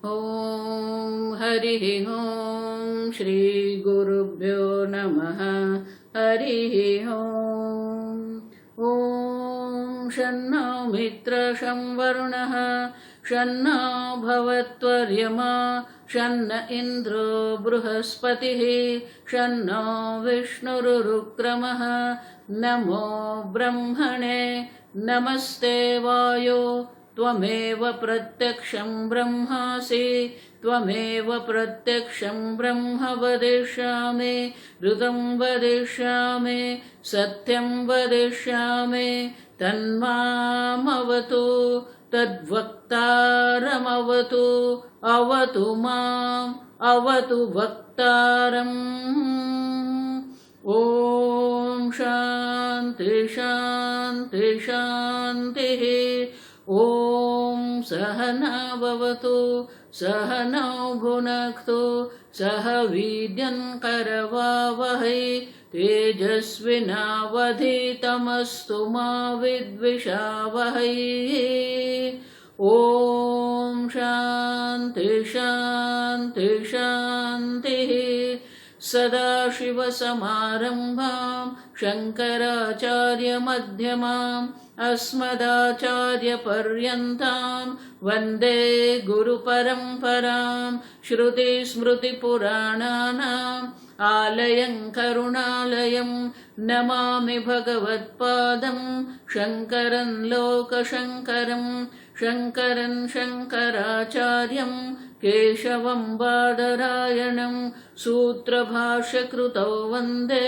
ॐ हरिः ॐ श्री गुरुभ्यो नमः। हरिः ॐ। ॐ शन्नो मित्रः शं वरुणः शन्नो भवत्वर्यमा शन्न इन्द्रो बृहस्पतिः शन्नो विष्णुरुक्रमः। नमो ब्रह्मणे नमस्ते वायो त्वमेव प्रत्यक्षं ब्रह्मासि त्वमेव प्रत्यक्षं ब्रह्म वदिष्यामि ऋतं वदिष्यामि सत्यं वदिष्यामि तन्मामवतु तद्वक्तारमवतु अवतु माम् अवतु वक्तारम्। ॐ शान्ति शान्ति शान्तिः। ॐ सहना भवतु सहनौ भुनक्तु सह वीर्यं करवावहै तेजस्विनावधीतमस्तु मा विद्विषावहै। ॐ शान्ति शान्ति शान्तिः। सदाशिवसमारम्भां शङ्कराचार्यमध्यमाम् अस्मदाचार्यपर्यन्तां वन्दे गुरुपरम्परां। श्रुतिस्मृतिपुराणानाम् आलयं करुणालयं नमामि भगवत्पादं शङ्करं लोकशङ्करं शङ्करं शङ्कराचार्यं केशवं बादरायणं सूत्रभाष्यकृतौ वन्दे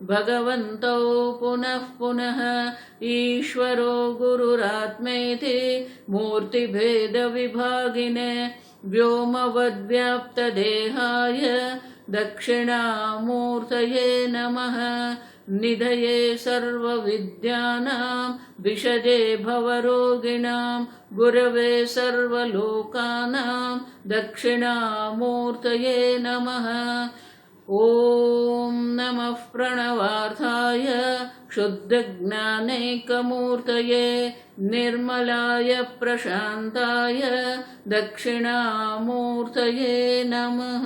भगवन्तौ पुनः पुनः। ईश्वरो गुरुरात्मेति मूर्तिभेदविभागिने व्योमवद्व्याप्तदेहाय दक्षिणामूर्तये नमः। निधये सर्वविद्यानां विषजे भवरोगिणां गुरवे सर्वलोकानां दक्षिणामूर्तये नमः। ॐ नमः प्रणवार्थाय शुद्धज्ञानैकमूर्तये निर्मलाय प्रशान्ताय दक्षिणामूर्तये नमः।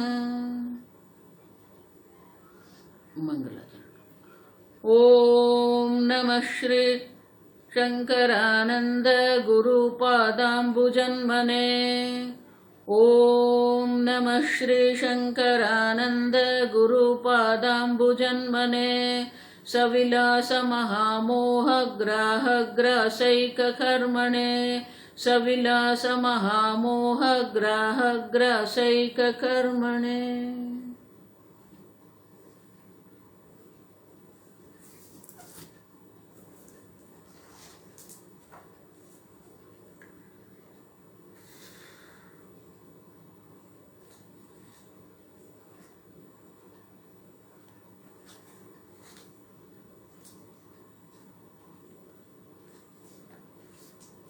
मंगलाचरण। ॐ नमः श्री शंकरानंद गुरुपादाम्बुजन्मने। ॐ नमः श्री शंकरानंद गुरुपादाम्बुजन्मने। सविलास महामोह ग्राह ग्रासैककर्मणे सविलास महामोह ग्राह ग्रासैककर्मणे।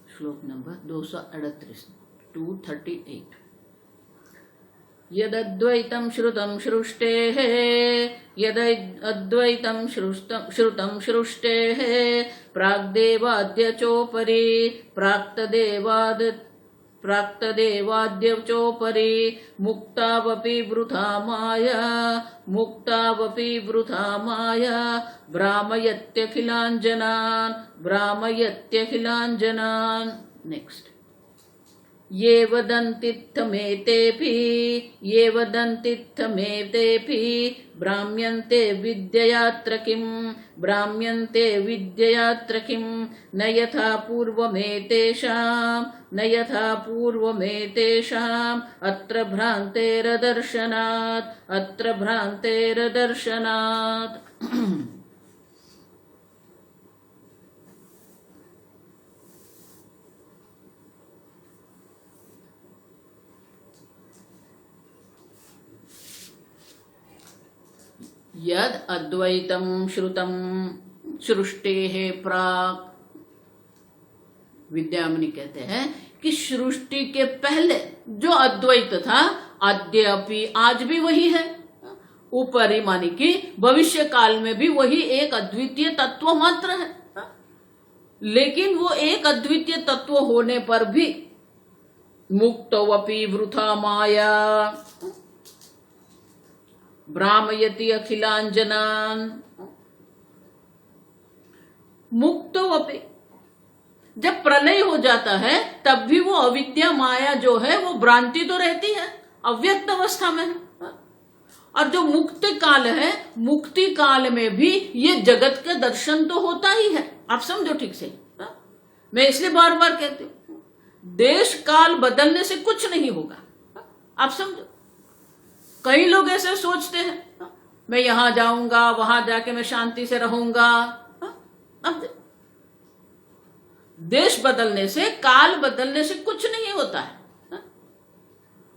श्लोक नंबर 238 238। यदद्वैतं श्रुतं सृष्टेः यदद्वैतं श्रुतं सृष्टेः प्राग्देवाद्यचोपरि प्राक्तदेवाद्यचोपरि मुक्तावपि वृथा माया भ्रामयत्यखिलाञ्जनान्। नेक्स्ट। ये वदन्तित्थमेतेऽपि भ्राम्यन्ते विद्ययात्र किं न यथा पूर्वमेतेषाम् अत्र भ्रान्तेरदर्शनात्। यद अद्वैतं श्रुतं सृष्टेः प्राक्। विद्यामणि कहते हैं कि सृष्टि के पहले जो अद्वैत था अद्यापि आज भी वही है, ऊपरी मानी कि भविष्य काल में भी वही एक अद्वितीय तत्व मात्र है। लेकिन वो एक अद्वितीय तत्व होने पर भी मुक्तवपि वृथा माया भ्रामयति अखिलांजनान। मुक्तवपि, जब प्रलय हो जाता है तब भी वो अविद्या माया जो है वो भ्रांति तो रहती है, अव्यक्त अवस्था में है। और जो मुक्त काल है, मुक्ति काल में भी ये जगत का दर्शन तो होता ही है। आप समझो ठीक से, मैं इसलिए बार बार कहती हूं, देश काल बदलने से कुछ नहीं होगा। आप समझो, कई लोग ऐसे सोचते हैं मैं यहां जाऊंगा, वहां जाके मैं शांति से रहूंगा। अब देश बदलने से, काल बदलने से कुछ नहीं होता है।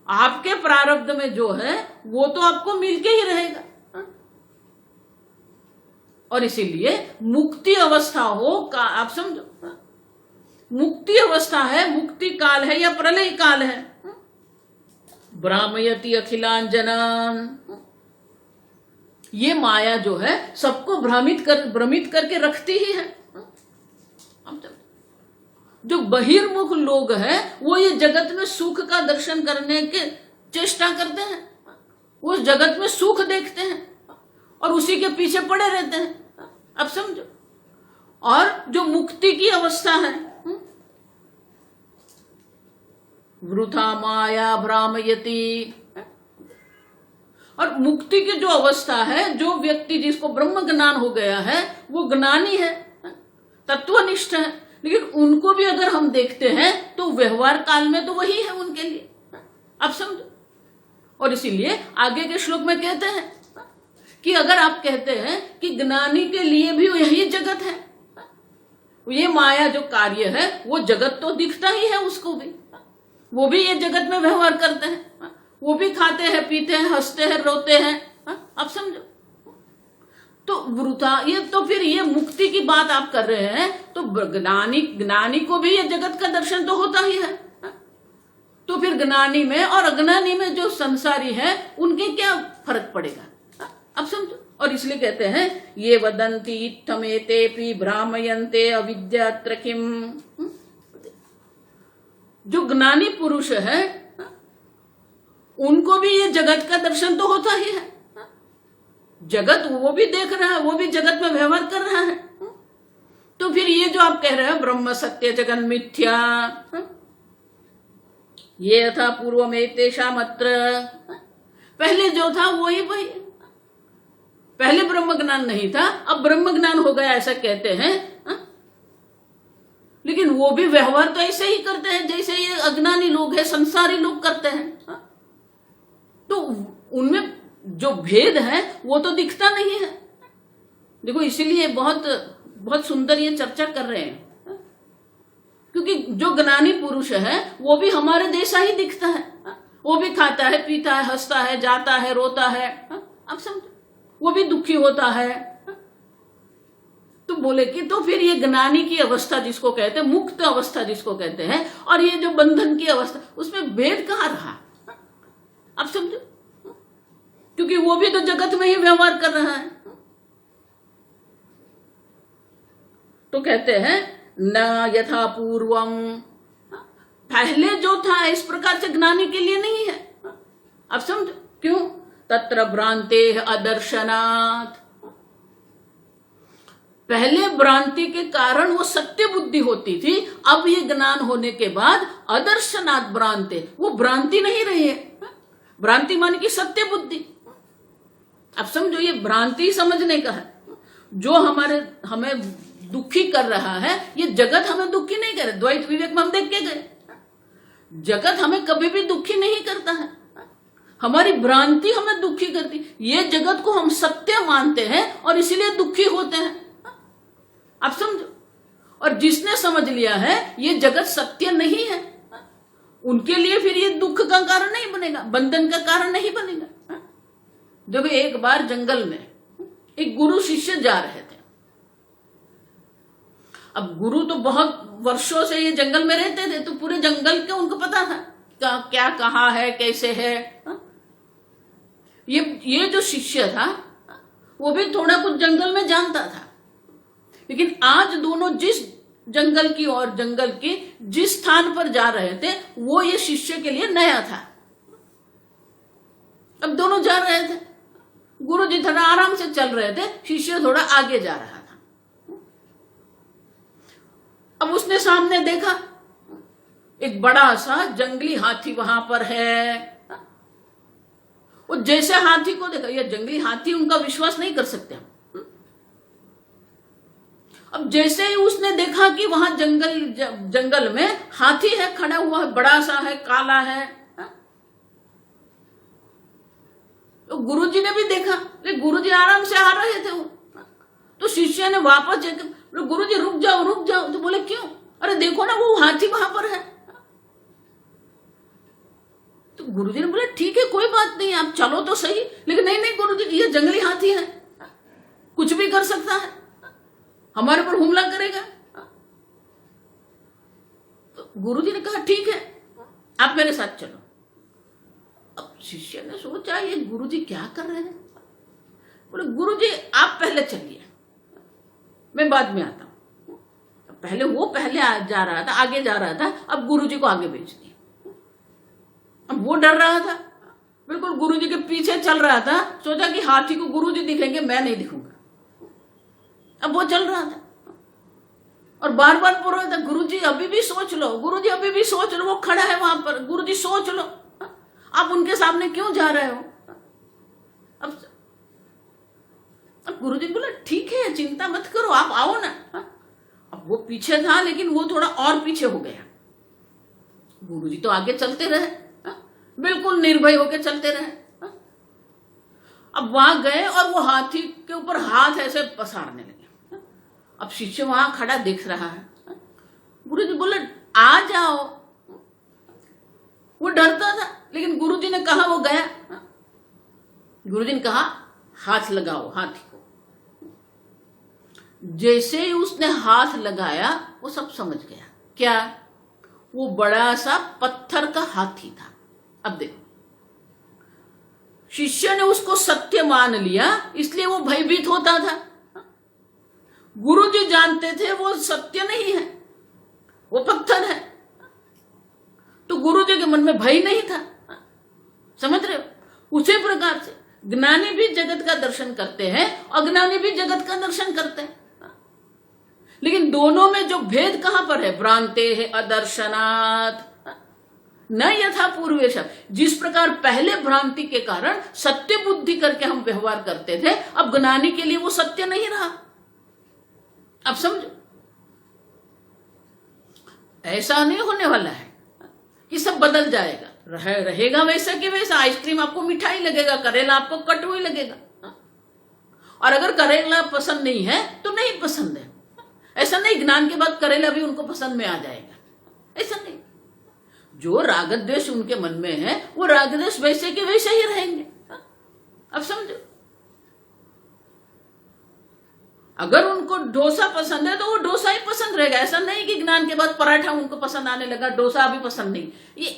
आपके प्रारब्ध में जो है वो तो आपको मिलके ही रहेगा। और इसीलिए मुक्ति अवस्था हो का, आप समझो, मुक्ति अवस्था है, मुक्ति काल है या प्रलय काल है। भ्रामयति अखिलांजनान, ये माया जो है सबको भ्रमित करके रखती ही है। जो बहिर्मुख लोग हैं वो ये जगत में सुख का दर्शन करने के चेष्टा करते हैं, वो जगत में सुख देखते हैं और उसी के पीछे पड़े रहते हैं। अब समझो, और जो मुक्ति की अवस्था है, वृथा माया भ्रामयति, और मुक्ति की जो अवस्था है, जो व्यक्ति जिसको ब्रह्म ज्ञान हो गया है वो ज्ञानी है, तत्वनिष्ठ है। लेकिन उनको भी अगर हम देखते हैं तो व्यवहार काल में तो वही है उनके लिए। आप समझो, और इसीलिए आगे के श्लोक में कहते हैं कि अगर आप कहते हैं कि ज्ञानी के लिए भी यही जगत है, ये माया जो कार्य है वो जगत तो दिखता ही है उसको भी, वो भी ये जगत में व्यवहार करते हैं, वो भी खाते हैं, पीते हैं, हंसते हैं, रोते हैं। आप समझो, तो वृथा, ये तो फिर ये मुक्ति की बात आप कर रहे हैं, तो ज्ञानी को भी ये जगत का दर्शन तो होता ही है। तो फिर ज्ञानी में और अज्ञानी में जो संसारी है उनके क्या फर्क पड़ेगा। अब समझो, और इसलिए कहते हैं ये वदंती इत्थमेतेपि भ्रामयन्ते अविद्यात्र किम। जो ज्ञानी पुरुष है उनको भी ये जगत का दर्शन तो होता ही है, जगत वो भी देख रहा है, वो भी जगत में व्यवहार कर रहा है। तो फिर ये जो आप कह रहे हैं ब्रह्म सत्य जगन मिथ्या, ये यथा पूर्वमेतेषाम् अत्र, पहले जो था वही वही, पहले ब्रह्म ज्ञान नहीं था, अब ब्रह्म ज्ञान हो गया ऐसा कहते हैं। लेकिन वो भी व्यवहार तो ऐसे ही करते हैं जैसे ये अज्ञानी लोग हैं, संसारी लोग करते हैं। तो उनमें जो भेद है वो तो दिखता नहीं है। देखो, इसीलिए बहुत बहुत सुंदर ये चर्चा कर रहे हैं, क्योंकि जो ज्ञानी पुरुष है वो भी हमारे जैसा ही दिखता है, वो भी खाता है, पीता है, हंसता है, जाता है, रोता है। अब समझो, वो भी दुखी होता है। तो बोले कि तो फिर ये ज्ञानी की अवस्था जिसको कहते हैं, मुक्त अवस्था जिसको कहते हैं, और ये जो बंधन की अवस्था, उसमें भेद कहाँ रहा। अब समझो, क्योंकि वो भी तो जगत में ही व्यवहार कर रहा है। तो कहते हैं न यथा पूर्वम, पहले जो था इस प्रकार से ज्ञानी के लिए नहीं है। अब समझो क्यों, तत्र भ्रांते अदर्शनात्, पहले भ्रांति के कारण वो सत्य बुद्धि होती थी, अब ये ज्ञान होने के बाद अदर्शनात् भ्रांते, वो भ्रांति नहीं रही है। भ्रांति माने की सत्य बुद्धि। अब समझो, ये भ्रांति समझने का है। जो हमें दुखी कर रहा है, ये जगत हमें दुखी नहीं करे। द्वैत विवेक में हम देख के गए, जगत हमें कभी भी दुखी नहीं करता है, हमारी भ्रांति हमें दुखी करती। ये जगत को हम सत्य मानते हैं और इसीलिए दुखी होते हैं। आप समझो, और जिसने समझ लिया है ये जगत सत्य नहीं है, उनके लिए फिर ये दुख का कारण नहीं बनेगा, बंधन का कारण नहीं बनेगा। जब एक बार जंगल में एक गुरु शिष्य जा रहे थे। अब गुरु तो बहुत वर्षों से ये जंगल में रहते थे, तो पूरे जंगल के उनको पता था क्या कहाँ है, कैसे है। ये जो शिष्य था वो भी थोड़ा कुछ जंगल में जानता था, लेकिन आज दोनों जिस जंगल की और जंगल के जिस स्थान पर जा रहे थे वो ये शिष्य के लिए नया था। अब दोनों जा रहे थे, गुरु जी थोड़ा आराम से चल रहे थे, शिष्य थोड़ा आगे जा रहा था। अब उसने सामने देखा एक बड़ा सा जंगली हाथी वहां पर है। वो जैसे हाथी को देखा, ये जंगली हाथी, उनका विश्वास नहीं कर सकते हम। अब जैसे ही उसने देखा कि वहां जंगल में हाथी है, खड़ा हुआ है, बड़ा सा है, काला है, तो गुरुजी ने भी देखा, लेकिन गुरुजी आराम से आ रहे थे वो। तो शिष्य ने वापस जाकर गुरुजी रुक जाओ रुक जाओ, तो बोले क्यों? अरे देखो ना वो हाथी वहां पर है। तो गुरुजी ने बोले ठीक है कोई बात नहीं, आप चलो तो सही। लेकिन नहीं नहीं गुरुजी, ये जंगली हाथी है, कुछ भी कर सकता है, हमारे पर हमला करेगा। तो गुरुजी ने कहा ठीक है आप मेरे साथ चलो। अब शिष्य ने सोचा ये गुरुजी क्या कर रहे हैं। बोले गुरुजी आप पहले चलिए, मैं बाद में आता हूं। पहले वो पहले जा रहा था, आगे जा रहा था, अब गुरुजी को आगे भेज दिया। अब वो डर रहा था, बिल्कुल गुरुजी के पीछे चल रहा था, सोचा कि हाथी को गुरुजी दिखेंगे, मैं नहीं दिखूंगा। अब वो चल रहा था और बार बार बोल रहा था गुरुजी अभी भी सोच लो, गुरुजी अभी भी सोच लो, वो खड़ा है वहां पर, गुरुजी सोच लो, आप उनके सामने क्यों जा रहे हो। अब गुरुजी बोला ठीक है चिंता मत करो, आप आओ ना। अब वो पीछे था लेकिन वो थोड़ा और पीछे हो गया। गुरुजी तो आगे चलते रहे, बिल्कुल निर्भय होकर चलते रहे। अब वहां गए और वो हाथी के ऊपर हाथ ऐसे पसारने लगे। अब शिष्य वहां खड़ा देख रहा है। गुरुजी बोले आ जाओ। वो डरता था लेकिन गुरुजी ने कहा वो गया। गुरुजी ने कहा हाथ लगाओ हाथी को। जैसे ही उसने हाथ लगाया वो सब समझ गया। क्या? वो बड़ा सा पत्थर का हाथी था। अब देखो शिष्य ने उसको सत्य मान लिया, इसलिए वो भयभीत होता था। गुरुजी जानते थे वो सत्य नहीं है, वो पत्थर है, तो गुरुजी के मन में भय नहीं था। समझ रहे हो? उसी प्रकार से ज्ञानी भी जगत का दर्शन करते हैं, अज्ञानी भी जगत का दर्शन करते हैं। लेकिन दोनों में जो भेद कहां पर है? भ्रांते है अदर्शनात् न यथा पूर्वेश। जिस प्रकार पहले भ्रांति के कारण सत्य बुद्धि करके हम व्यवहार करते थे, अब ज्ञानी के लिए वो सत्य नहीं रहा। अब समझो, ऐसा नहीं होने वाला है कि सब बदल जाएगा, रहेगा वैसा कि वैसा। आइसक्रीम आपको मिठाई लगेगा, करेला आपको कटु ही लगेगा। और अगर करेला पसंद नहीं है तो नहीं पसंद है, ऐसा नहीं ज्ञान के बाद करेला भी उनको पसंद में आ जाएगा, ऐसा नहीं। जो राग द्वेष उनके मन में है वो राग द्वेष वैसे के वैसे ही रहेंगे। अब समझो, अगर उनको डोसा पसंद है तो वो डोसा ही पसंद रहेगा। ऐसा नहीं कि ज्ञान के बाद पराठा उनको पसंद आने लगा, डोसा अभी पसंद नहीं। ये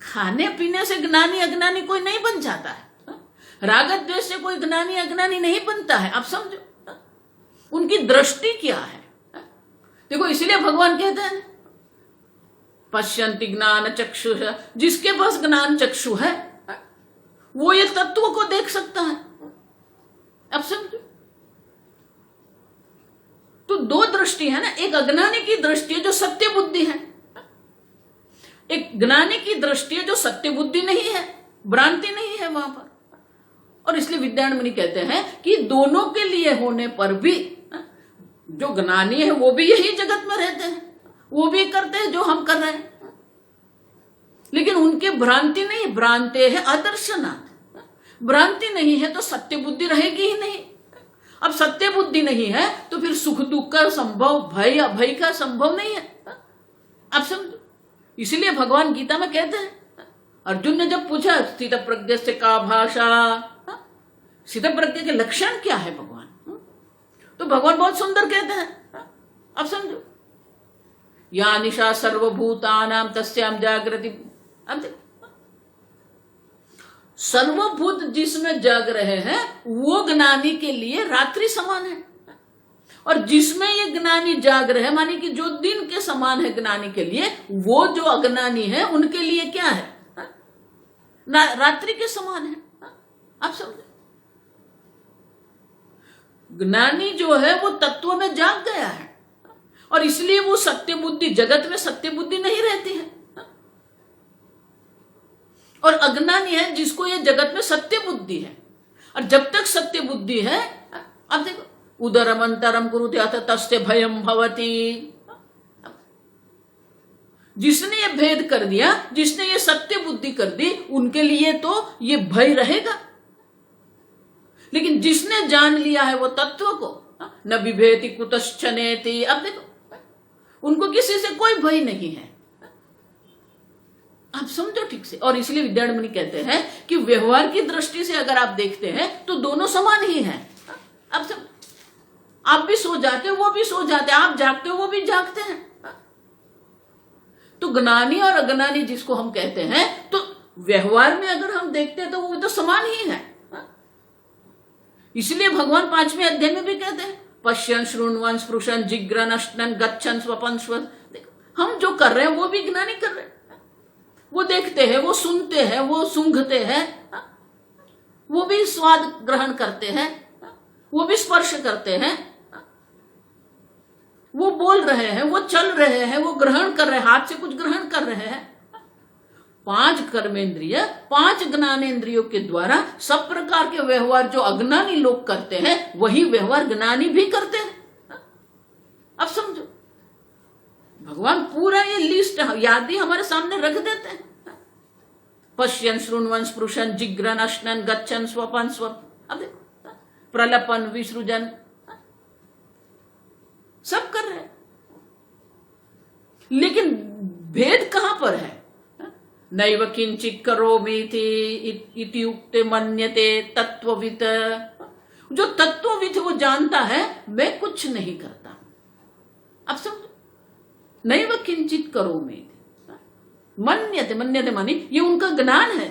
खाने पीने से ज्ञानी अज्ञानी कोई नहीं बन जाता है। राग द्वेष से कोई ज्ञानी अज्ञानी नहीं बनता है। अब समझो उनकी दृष्टि क्या है। देखो इसलिए भगवान कहते हैं पश्यन्ति ज्ञान चक्षुष, जिसके पास ज्ञान चक्षु है वो ये तत्व को देख सकता है। अब समझो, तो दो दृष्टि है ना, एक अज्ञानी की दृष्टि है जो सत्य बुद्धि है, एक ज्ञानी की दृष्टि है जो सत्य बुद्धि नहीं है, भ्रांति नहीं है वहां पर। और इसलिए विद्यारण्य मुनि कहते हैं कि दोनों के लिए होने पर भी जो ज्ञानी है वो भी यही जगत में रहते हैं, वो भी करते हैं जो हम कर रहे हैं, लेकिन उनके भ्रांति नहीं, भ्रांते है अदर्शनात्। भ्रांति नहीं है तो सत्य बुद्धि रहेगी ही नहीं। अब सत्य बुद्धि नहीं है तो फिर सुख दुख का संभव, भय अभय का संभव नहीं है। अब समझो, इसलिए भगवान गीता में कहते हैं, अर्जुन ने जब पूछा स्थित प्रज्ञ से का भाषा, स्थित प्रज्ञ के लक्षण क्या है भगवान, तो भगवान बहुत सुंदर कहते हैं। अब समझो, या निशा सर्वभूतानां तस्याम जागृति। अब सर्वभूत जिसमें जाग रहे हैं वो ज्ञानी के लिए रात्रि समान है, और जिसमें ये ज्ञानी जाग रहे, माने कि जो दिन के समान है ज्ञानी के लिए, वो जो अज्ञानी है उनके लिए क्या है, रात्रि के समान है। आप समझे, ज्ञानी जो है वो तत्व में जाग गया है और इसलिए वो सत्य बुद्धि, जगत में सत्य बुद्धि नहीं रहती है। और अज्ञानी है जिसको ये जगत में सत्य बुद्धि है, और जब तक सत्य बुद्धि है, अब देखो, उदरम अंतरम कुरुते अथ तस्य भयम भवति। जिसने ये भेद कर दिया, जिसने ये सत्य बुद्धि कर दी, उनके लिए तो ये भय रहेगा। लेकिन जिसने जान लिया है वो तत्व को, न विभेति कुतश्चनेति, अब देखो उनको किसी से कोई भय नहीं है। आप समझो ठीक से। और इसलिए विद्यारण्य कहते हैं कि व्यवहार की दृष्टि से अगर आप देखते हैं तो दोनों समान ही हैं। अब सब, आप भी सो जाते हो, वो भी सो जाते हैं, आप जागते हो, वो भी जागते हैं। तो ज्ञानी और अज्ञानी जिसको हम कहते हैं, तो व्यवहार में अगर हम देखते हैं तो वो तो समान ही है। इसलिए भगवान 5वें अध्याय में भी कहते हैं, पश्यन श्रृण्वन स्पृशन जिग्रन अश्नन गच्छन स्वपन स्व। हम जो कर रहे हैं वो भी ज्ञानी कर रहे हैं। वो देखते हैं, वो सुनते हैं, वो सूंघते हैं, वो भी स्वाद ग्रहण करते हैं, वो भी स्पर्श करते हैं, वो बोल रहे हैं, वो चल रहे हैं, वो ग्रहण कर रहे हैं, हाथ से कुछ ग्रहण कर रहे हैं। 5 कर्मेंद्रिय, 5 ज्ञानेंद्रियों के द्वारा सब प्रकार के व्यवहार जो अज्ञानी लोग करते हैं, वही व्यवहार ज्ञानी भी करते हैं। अब समझो, भगवान पूरा ये लिस्ट यादी हमारे सामने रख देते हैं। पश्यन श्रृण्वन स्पृशन जिग्रन अश्नन गच्छन स्वपन स्व, अब देखो, प्रलपन विसृजन सब कर रहे हैं। लेकिन भेद कहां पर है? नैव किंचित करोमीति इति उक्ते मन्यते तत्ववित्। जो तत्ववित् वो जानता है मैं कुछ नहीं करता। अब समझो, नैव किंचित करोमीति, मन्यते, मन्यते मानी ये उनका ज्ञान है।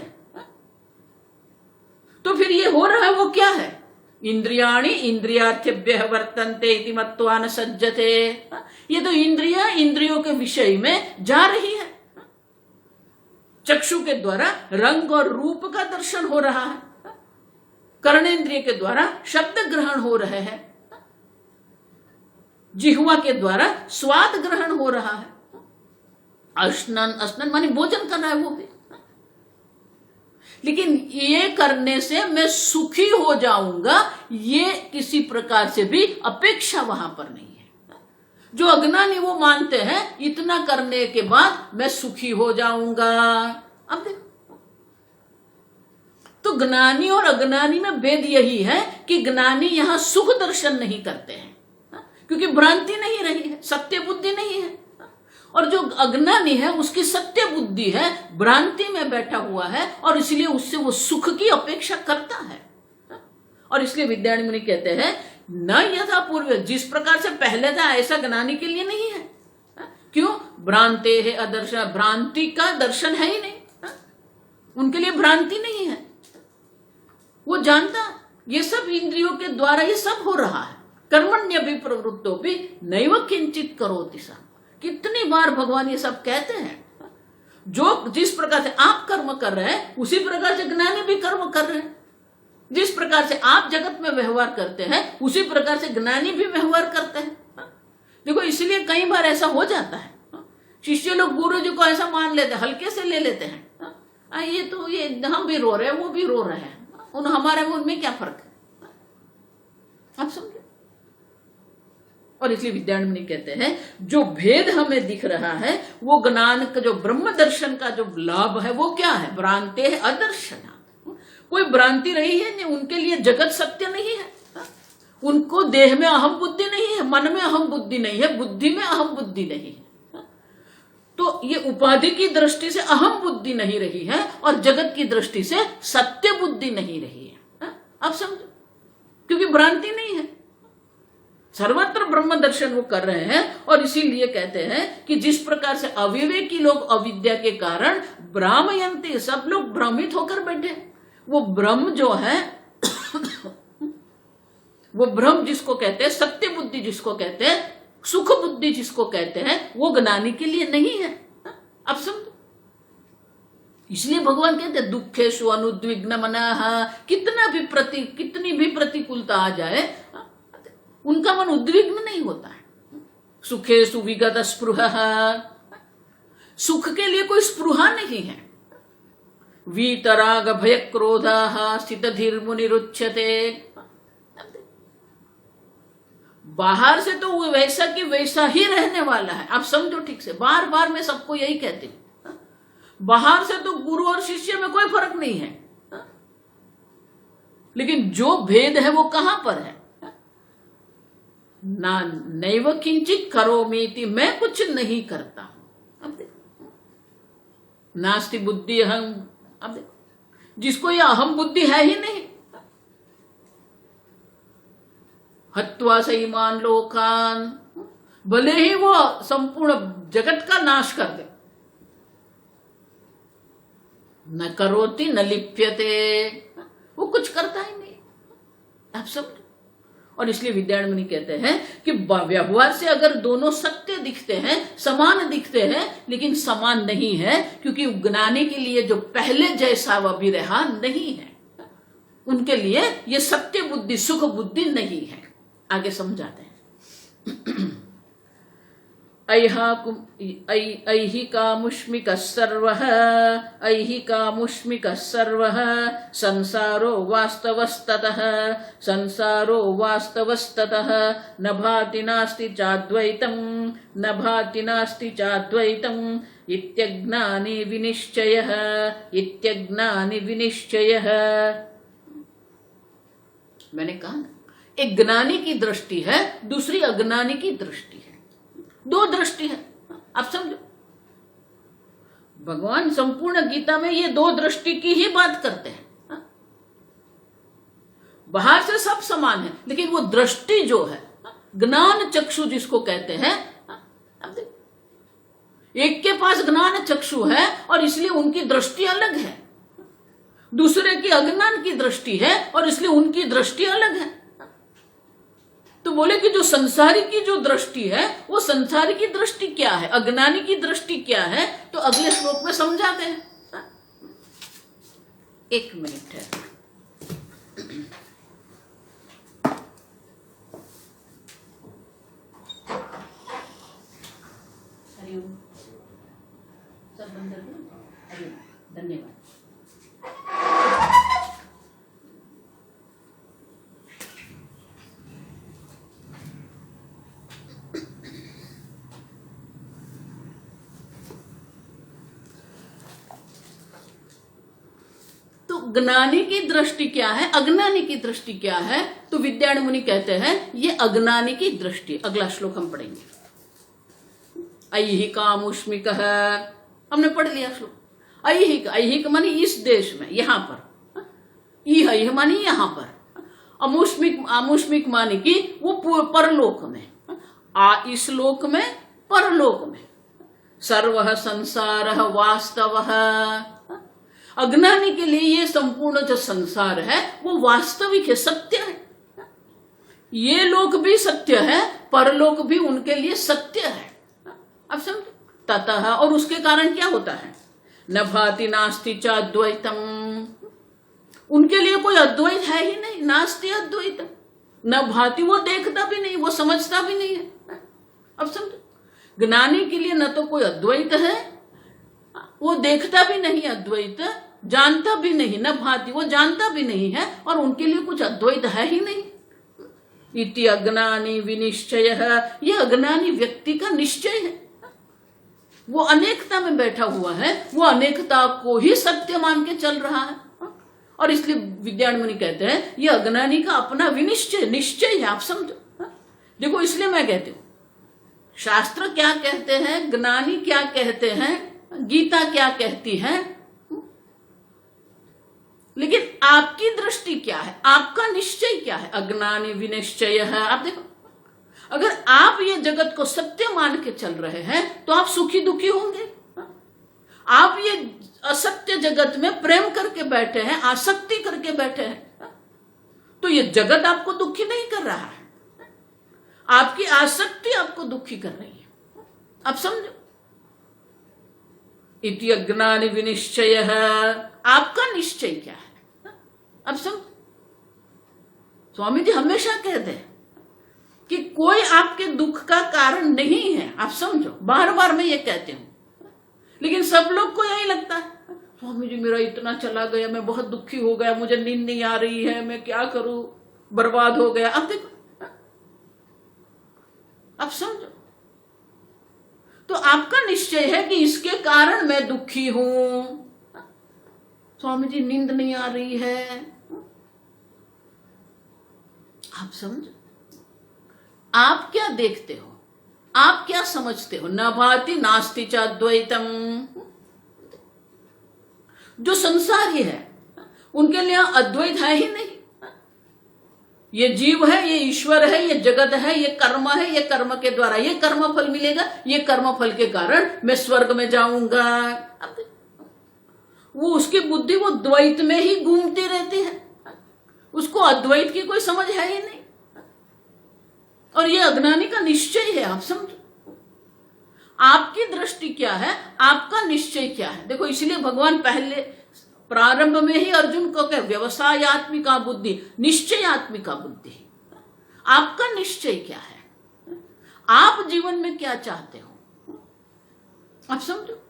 तो फिर ये हो रहा है वो क्या है? इंद्रियाणि इंद्रियार्थ्यभ्यः वर्तन्ते इति मत्वा न सज्जते। ये तो इंद्रिया इंद्रियों के विषय में जा रही है। चक्षु के द्वारा रंग और रूप का दर्शन हो रहा है, कर्णेंद्रिय के द्वारा शब्द ग्रहण हो रहे हैं, जिह्वा के द्वारा स्वाद ग्रहण हो रहा है, अश्नन, अश्नन माने भोजन कर रहा है वो भी। लेकिन ये करने से मैं सुखी हो जाऊंगा, ये किसी प्रकार से भी अपेक्षा वहां पर नहीं है। जो अज्ञानी वो मानते हैं इतना करने के बाद मैं सुखी हो जाऊंगा। अब देखो, तो ज्ञानी और अज्ञानी में भेद यही है कि ज्ञानी यहां सुख दर्शन नहीं करते हैं, क्योंकि भ्रांति नहीं रही है, सत्य बुद्धि नहीं है। और जो अज्ञानी है उसकी सत्य बुद्धि है, भ्रांति में बैठा हुआ है, और इसलिए उससे वो सुख की अपेक्षा करता है। और इसलिए विद्यारण्य मुनि कहते हैं न यथा पूर्व, जिस प्रकार से पहले था ऐसा ज्ञानी के लिए नहीं है। क्यों? भ्रांते है अदर्शन, भ्रांति का दर्शन है ही नहीं, उनके लिए भ्रांति नहीं है। वो जानता ये सब इंद्रियों के द्वारा ये सब हो रहा है। कर्मण्य भी प्रवृत्तो भी नैव किंचित करोति सा। कितनी बार भगवान ये सब कहते हैं। जो जिस प्रकार से आप कर्म कर रहे हैं उसी प्रकार से ज्ञानी भी कर्म कर रहे हैं। जिस प्रकार से आप जगत में व्यवहार करते हैं उसी प्रकार से ज्ञानी भी व्यवहार करते हैं। देखो, इसलिए कई बार ऐसा हो जाता है, शिष्य लोग गुरु जी को ऐसा मान लेते हैं, हल्के से ले लेते हैं। ये तो ये हम भी रो रहे हैं, वो भी रो रहे हैं, उन हमारे उनमें क्या फर्क है? आप समझे। और इसलिए विद्यारण्य मुनि कहते हैं जो भेद हमें दिख रहा है वो ज्ञान का, जो ब्रह्म दर्शन का जो लाभ है वो क्या है? भ्रांते है अदर्शना। कोई भ्रांति रही है नहीं, उनके लिए जगत सत्य नहीं है। उनको देह में अहम बुद्धि नहीं है, मन में अहम बुद्धि नहीं है, बुद्धि में अहम बुद्धि नहीं है। तो ये उपाधि की दृष्टि से अहम बुद्धि नहीं रही है और जगत की दृष्टि से सत्य बुद्धि नहीं रही है। अब समझो, क्योंकि भ्रांति नहीं है, सर्वत्र ब्रह्म दर्शन वो कर रहे हैं। और इसीलिए कहते हैं कि जिस प्रकार से अविवेकी लोग अविद्या के कारण भ्रामयन्ते, सब लोग भ्रमित होकर बैठे, वो ब्रह्म जो है वो ब्रह्म जिसको कहते हैं, सत्य बुद्धि जिसको कहते हैं, सुख बुद्धि जिसको कहते हैं, वो ज्ञानी के लिए नहीं है। अब समझो, इसलिए भगवान कहते हैं दुखेशु अनुद्विग्न मनः, कितनी भी प्रतिकूलता आ जाए उनका मन उद्विग्न नहीं होता है। सुखेशु विगत स्पृहः, सुख के लिए कोई स्पृहा नहीं है। वीतराग भय क्रोधाः स्थितधीर मुनिरुच्यते। बाहर से तो वो वैसा कि वैसा ही रहने वाला है। आप समझो ठीक से, बार बार मैं सबको यही कहती हूं, बाहर से तो गुरु और शिष्य में कोई फर्क नहीं है, लेकिन जो भेद है वो कहां पर है? ना नैव किंचित करोमीति, मैं कुछ नहीं करता हूं। अब देखो, नास्ति बुद्धि अहम। अब देखो, जिसको ये अहम बुद्धि है ही नहीं, हत्वा सईमान लोकान, भले ही वो संपूर्ण जगत का नाश कर दे, न करोति न लिप्यते, वो कुछ करता ही नहीं। आप सब, और इसलिए विद्यारण्य मुनि कहते हैं कि व्यवहार से अगर दोनों सत्य दिखते हैं, समान दिखते हैं, लेकिन समान नहीं है, क्योंकि ज्ञानी के लिए जो पहले जैसा वह भी रहा नहीं है, उनके लिए ये सत्य बुद्धि सुख बुद्धि नहीं है। आगे समझाते हैं। ऐहिकामुष्मिकः सर्वः, ऐहिकामुष्मिकः सर्वः, संसारो वास्तवस्ततः, संसारो वास्तवस्ततः, न भाति नास्ति चाद्वैतम्, न भाति नास्ति चाद्वैतम्, इत्यज्ञानी विनिश्चयः, इत्यज्ञानी विनिश्चयः। मैंने कहा ना, एक ज्ञानी की दृष्टि है, दूसरी अज्ञानी की दृष्टि है, दो दृष्टि है। आप समझो, भगवान संपूर्ण गीता में ये दो दृष्टि की ही बात करते हैं। बाहर से सब समान है, लेकिन वो दृष्टि जो है, ज्ञान चक्षु जिसको कहते हैं, एक के पास ज्ञान चक्षु है और इसलिए उनकी दृष्टि अलग है, दूसरे की अज्ञान की दृष्टि है और इसलिए उनकी दृष्टि अलग है। तो बोले कि जो संसारी की जो दृष्टि है, वो संसारी की दृष्टि क्या है, अज्ञानी की दृष्टि क्या है, तो अगले श्लोक में समझाते हैं। एक मिनट है। हरिओम, सब बंद कर दो। हरिओम, धन्यवाद। ज्ञानी की दृष्टि क्या है, अज्ञानी की दृष्टि क्या है, तो विद्यारण्य मुनि कहते हैं ये अज्ञानी की दृष्टि। अगला श्लोक हम पढ़ेंगे। ऐहिकामुष्मिकः, हमने पढ़ लिया श्लोक। ऐहिक, ऐहिक मानी इस देश में, यहां पर, इह मानी यहां पर, अमुष्मिक, अमुष्मिक मानी कि वो परलोक में, इस लोक में, परलोक में। सर्वः संसारः वास्तवः, अज्ञानी के लिए ये संपूर्ण जो संसार है वो वास्तविक है, सत्य है। ये लोक भी सत्य है, परलोक भी उनके लिए सत्य है। अब समझो, ततः, और उसके कारण क्या होता है, न भाति नास्ति च अद्वैतम, उनके लिए कोई अद्वैत है ही नहीं। नास्ति अद्वैतम, न भाति, वो देखता भी नहीं, वो समझता भी नहीं है। अब समझो, ज्ञानी के लिए न तो कोई अद्वैत है, वो देखता भी नहीं अद्वैत, जानता भी नहीं, न भाति, वो जानता भी नहीं है, और उनके लिए कुछ अद्वैत है ही नहीं। इति अज्ञानी विनिश्चयः, यह अज्ञानी व्यक्ति का निश्चय है। वो अनेकता में बैठा हुआ है, वो अनेकता को ही सत्य मान के चल रहा है, और इसलिए विद्यारण्य मुनि कहते हैं यह अज्ञानी का अपना विनिश्चय, निश्चय है। आप समझो, देखो, इसलिए मैं कहती हूं, शास्त्र क्या कहते हैं, ज्ञानी क्या कहते हैं, गीता क्या कहती है, लेकिन आपकी दृष्टि क्या है, आपका निश्चय क्या है। अज्ञानी विनिश्चय है। आप देखो, अगर आप ये जगत को सत्य मान के चल रहे हैं तो आप सुखी दुखी होंगे। आप ये असत्य जगत में प्रेम करके बैठे हैं, आसक्ति करके बैठे हैं, तो ये जगत आपको दुखी नहीं कर रहा है, आपकी आसक्ति आपको दुखी कर रही है। आप समझो, इति अज्ञानि विनिश्चय, आपका निश्चय क्या है। अब समझो, स्वामी जी हमेशा कहते हैं कि कोई आपके दुख का कारण नहीं है। आप समझो, बार बार मैं ये कहती हूं, लेकिन सब लोग को यही लगता है, स्वामी जी मेरा इतना चला गया, मैं बहुत दुखी हो गया, मुझे नींद नहीं आ रही है, मैं क्या करूं, बर्बाद हो गया। अब देखो, अब समझो, तो आपका निश्चय है कि इसके कारण मैं दुखी हूं। स्वामी जी नींद नहीं आ रही है। आप समझो, आप क्या देखते हो, आप क्या समझते हो। न भाति नास्ति च अद्वैतम, जो संसारी है उनके लिए अद्वैत है ही नहीं। ये जीव है, ये ईश्वर है, ये जगत है, ये कर्म है, ये कर्म के द्वारा ये कर्म फल मिलेगा, ये कर्म फल के कारण मैं स्वर्ग में जाऊंगा। वो उसकी बुद्धि वो द्वैत में ही घूमती रहती है, उसको अद्वैत की कोई समझ है ही नहीं। और ये अज्ञानी का निश्चय है। आप समझो, आपकी दृष्टि क्या है, आपका निश्चय क्या है। देखो, इसलिए भगवान पहले प्रारंभ में ही अर्जुन को कहे व्यवसायत्मिका बुद्धि, निश्चयात्मिका बुद्धि। आपका निश्चय क्या है, आप जीवन में क्या चाहते हो। आप समझो,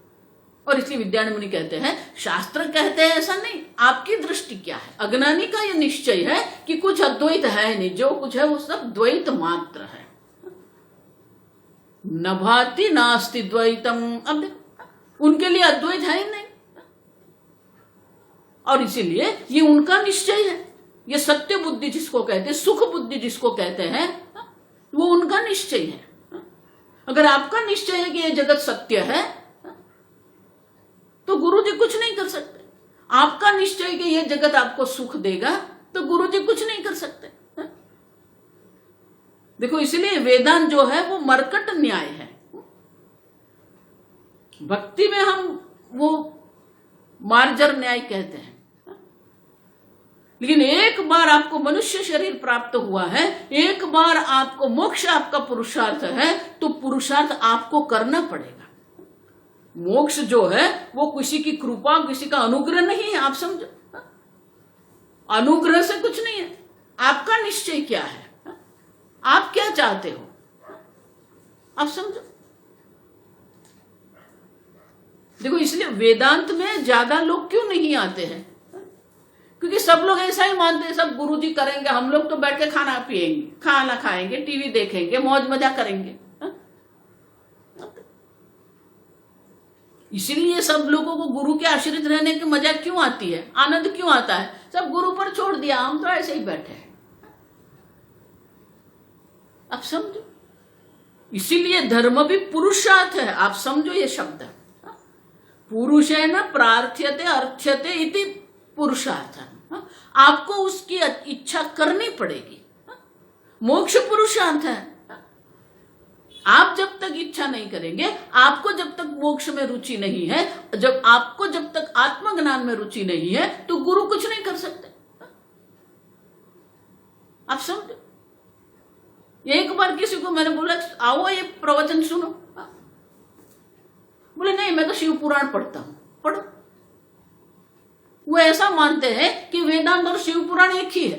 और इसलिए विद्यारण्य मुनि कहते हैं, शास्त्र कहते हैं ऐसा नहीं, आपकी दृष्टि क्या है। अज्ञानी का यह निश्चय है कि कुछ अद्वैत है नहीं, जो कुछ है वो सब द्वैत मात्र है। न भाति नास्ति द्वैतम, अब देखो, उनके लिए अद्वैत है ही नहीं, और इसीलिए ये उनका निश्चय है। ये सत्य बुद्धि जिसको कहते हैं, सुख बुद्धि जिसको कहते हैं, वो उनका निश्चय है। अगर आपका निश्चय है कि ये जगत सत्य है तो गुरु जी कुछ नहीं कर सकते। आपका निश्चय है कि ये जगत आपको सुख देगा तो गुरु जी कुछ नहीं कर सकते। देखो, इसलिए वेदांत जो है वो मरकट न्याय है। भक्ति में हम वो मार्जर न्याय कहते हैं, लेकिन एक बार आपको मनुष्य शरीर प्राप्त हुआ है, एक बार आपको मोक्ष आपका पुरुषार्थ है, तो पुरुषार्थ आपको करना पड़ेगा। मोक्ष जो है वो किसी की कृपा, किसी का अनुग्रह नहीं है। आप समझो, अनुग्रह से कुछ नहीं है। आपका निश्चय क्या है, आप क्या चाहते हो। आप समझो, देखो, इसलिए वेदांत में ज्यादा लोग क्यों नहीं आते हैं, क्योंकि सब लोग ऐसा ही मानते हैं, सब गुरुजी करेंगे, हम लोग तो बैठ के खाना पिएंगे, खाना खाएंगे, टीवी देखेंगे, मौज मजा करेंगे। इसीलिए सब लोगों को गुरु के आश्रित रहने की मजा क्यों आती है, आनंद क्यों आता है। सब गुरु पर छोड़ दिया, हम तो ऐसे ही बैठे हैं। आप समझो, इसीलिए धर्म भी पुरुषार्थ है। आप समझो ये शब्द, पुरुष है ना, प्रार्थ्यते अर्थ्यते इति पुरुषार्थ। आपको उसकी इच्छा करनी पड़ेगी। मोक्ष पुरुषार्थ है। आप जब तक इच्छा नहीं करेंगे, आपको जब तक मोक्ष में रुचि नहीं है, जब तक आत्मज्ञान में रुचि नहीं है, तो गुरु कुछ नहीं कर सकते। आप समझो, एक बार किसी को मैंने बोला, आओ ये प्रवचन सुनो। बोले नहीं, मैं तो शिव पुराण पढ़ता हूं। पढ़ो। वो ऐसा मानते हैं कि वेदांत और शिव पुराण एक ही है।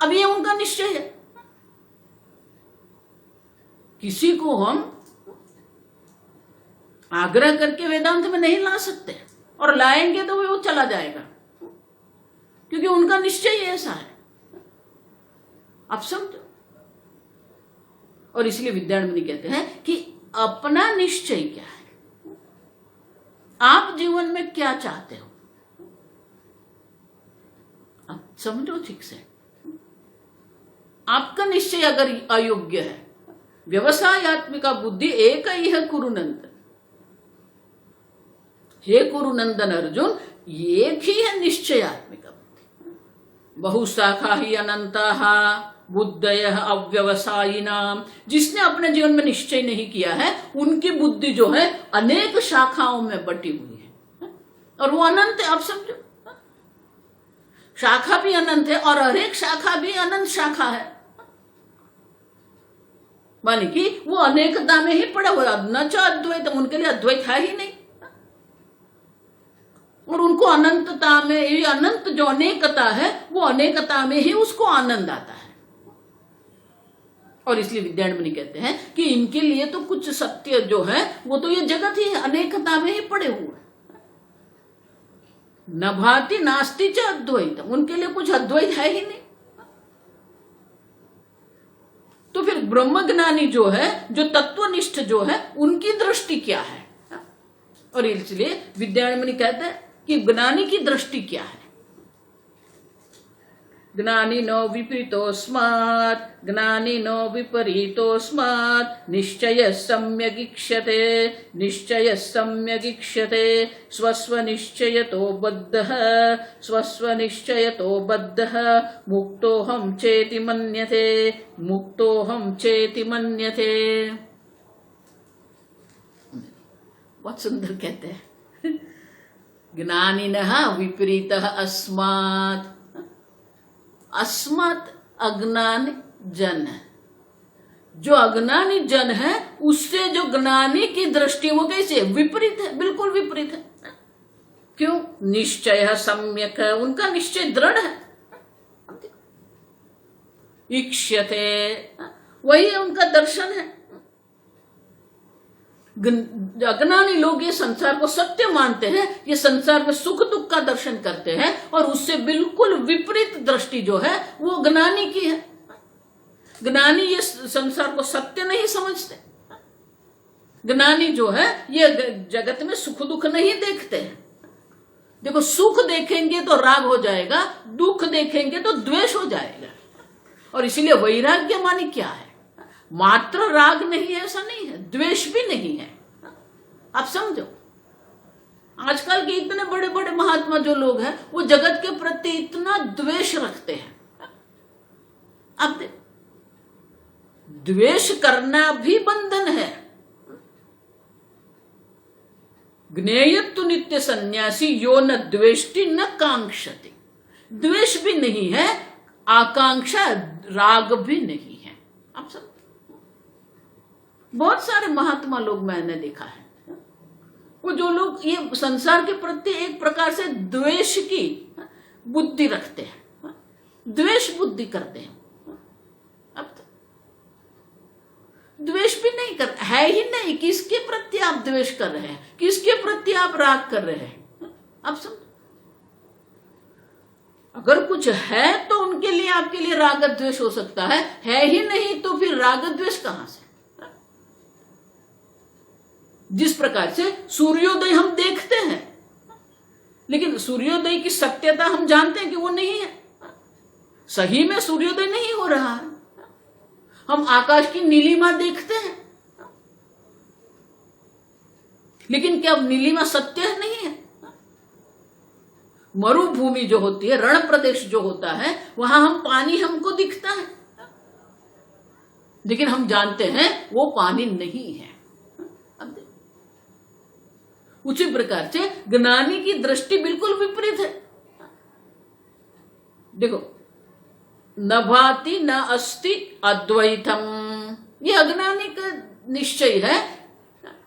अब ये उनका निश्चय है। किसी को हम आग्रह करके वेदांत में नहीं ला सकते, और लाएंगे तो वो चला जाएगा, क्योंकि उनका निश्चय ऐसा है। आप समझो, और इसलिए विद्यारण्य मुनि कहते हैं कि अपना निश्चय क्या है, आप जीवन में क्या चाहते हो। आप समझो ठीक से, आपका निश्चय अगर अयोग्य है, व्यवसायत्मिका बुद्धि एक ही है कुरुनंदन। हे कुरुनंदन अर्जुन, एक ही है निश्चयात्मिका बुद्धि। बहुशाखा ही अनंता बुद्धय अव्यवसायिनाम। जिसने अपने जीवन में निश्चय नहीं किया है, उनकी बुद्धि जो है अनेक शाखाओं में बटी हुई है, और वो अनंत है। आप समझो, शाखा भी अनंत है और हर एक शाखा भी अनंत शाखा है, मानी कि वो अनेकता में ही पड़ा हुआ। न च अद्वैत, उनके लिए अद्वैत है ही नहीं, और उनको अनंतता में, ये अनंत जो अनेकता है वो अनेकता में ही उसको आनंद आता है। और इसलिए विद्यारण्य कहते हैं कि इनके लिए तो कुछ सत्य जो है वो तो ये जगत ही अनेकता में ही पड़े हुए, न भाति नास्ति च अद्वैत, उनके लिए कुछ अद्वैत है ही नहीं। तो फिर ब्रह्मज्ञानी जो है, जो तत्वनिष्ठ जो है, उनकी दृष्टि क्या है? और इसलिए विद्यारण्य कहते हैं कि ज्ञानी की दृष्टि क्या है। ज्ञानी नो विपरीतोस्मात्, ज्ञानी नो विपरीतोस्मात्, निश्चय सम्यगिक्षते, निश्चय सम्यगिक्षते, स्वस्वनिश्चयतो बद्धः, स्वस्वनिश्चयतो बद्धः, मुक्तोऽहं चेति मन्यते, मुक्तोऽहं चेति मन्यते। बहुत सुंदर कहते हैं, ज्ञानिनः विपरीतः अस्मात्, अस्मात् अज्ञानी जन, जो अज्ञानी जन है उससे जो ज्ञानी की दृष्टि वो कैसे विपरीत है, बिल्कुल विपरीत है। क्यों? निश्चय सम्यक है, उनका निश्चय दृढ़ है। इक्ष्यते, वही उनका दर्शन है। अज्ञानी लोग ये संसार को सत्य मानते हैं, ये संसार में सुख दुख का दर्शन करते हैं, और उससे बिल्कुल विपरीत दृष्टि जो है वो ज्ञानी की है। ज्ञानी ये संसार को सत्य नहीं समझते, ज्ञानी जो है ये जगत में सुख दुख नहीं देखते हैं। देखो, सुख देखेंगे तो राग हो जाएगा, दुख देखेंगे तो द्वेष हो जाएगा। और इसीलिए वैराग्य माने क्या है? मात्र राग नहीं है, ऐसा नहीं है, द्वेष भी नहीं है। आप समझो, आजकल के इतने बड़े बड़े महात्मा जो लोग हैं वो जगत के प्रति इतना द्वेष रखते हैं। अब द्वेष करना भी बंधन है। ज्ञेयत्व नित्य सन्यासी यो न द्वेष्टि न कांक्षति, द्वेष भी नहीं है, आकांक्षा राग भी नहीं है। आप सब बहुत सारे महात्मा लोग मैंने देखा है, वो जो लोग ये संसार के प्रति एक प्रकार से द्वेष की बुद्धि रखते हैं, द्वेष बुद्धि करते हैं। अब तो द्वेष भी नहीं कर, है ही नहीं, किसके प्रति आप द्वेष कर रहे हैं, किसके प्रति आप राग कर रहे हैं? आप समझो, अगर कुछ है तो उनके लिए, आपके लिए राग द्वेष हो सकता है ही नहीं तो फिर राग द्वेष कहां से? जिस प्रकार से सूर्योदय हम देखते हैं, लेकिन सूर्योदय की सत्यता हम जानते हैं कि वो नहीं है, सही में सूर्योदय नहीं हो रहा है। हम आकाश की नीलिमा देखते हैं, लेकिन क्या नीलिमा सत्य नहीं है? मरुभूमि जो होती है, रण प्रदेश जो होता है, वहां हम पानी हमको दिखता है, लेकिन हम जानते हैं वो पानी नहीं है। उसी प्रकार से ज्ञानी की दृष्टि बिल्कुल विपरीत है। देखो, न भाति न अस्ति अद्वैतम, ये अज्ञानी का निश्चय है।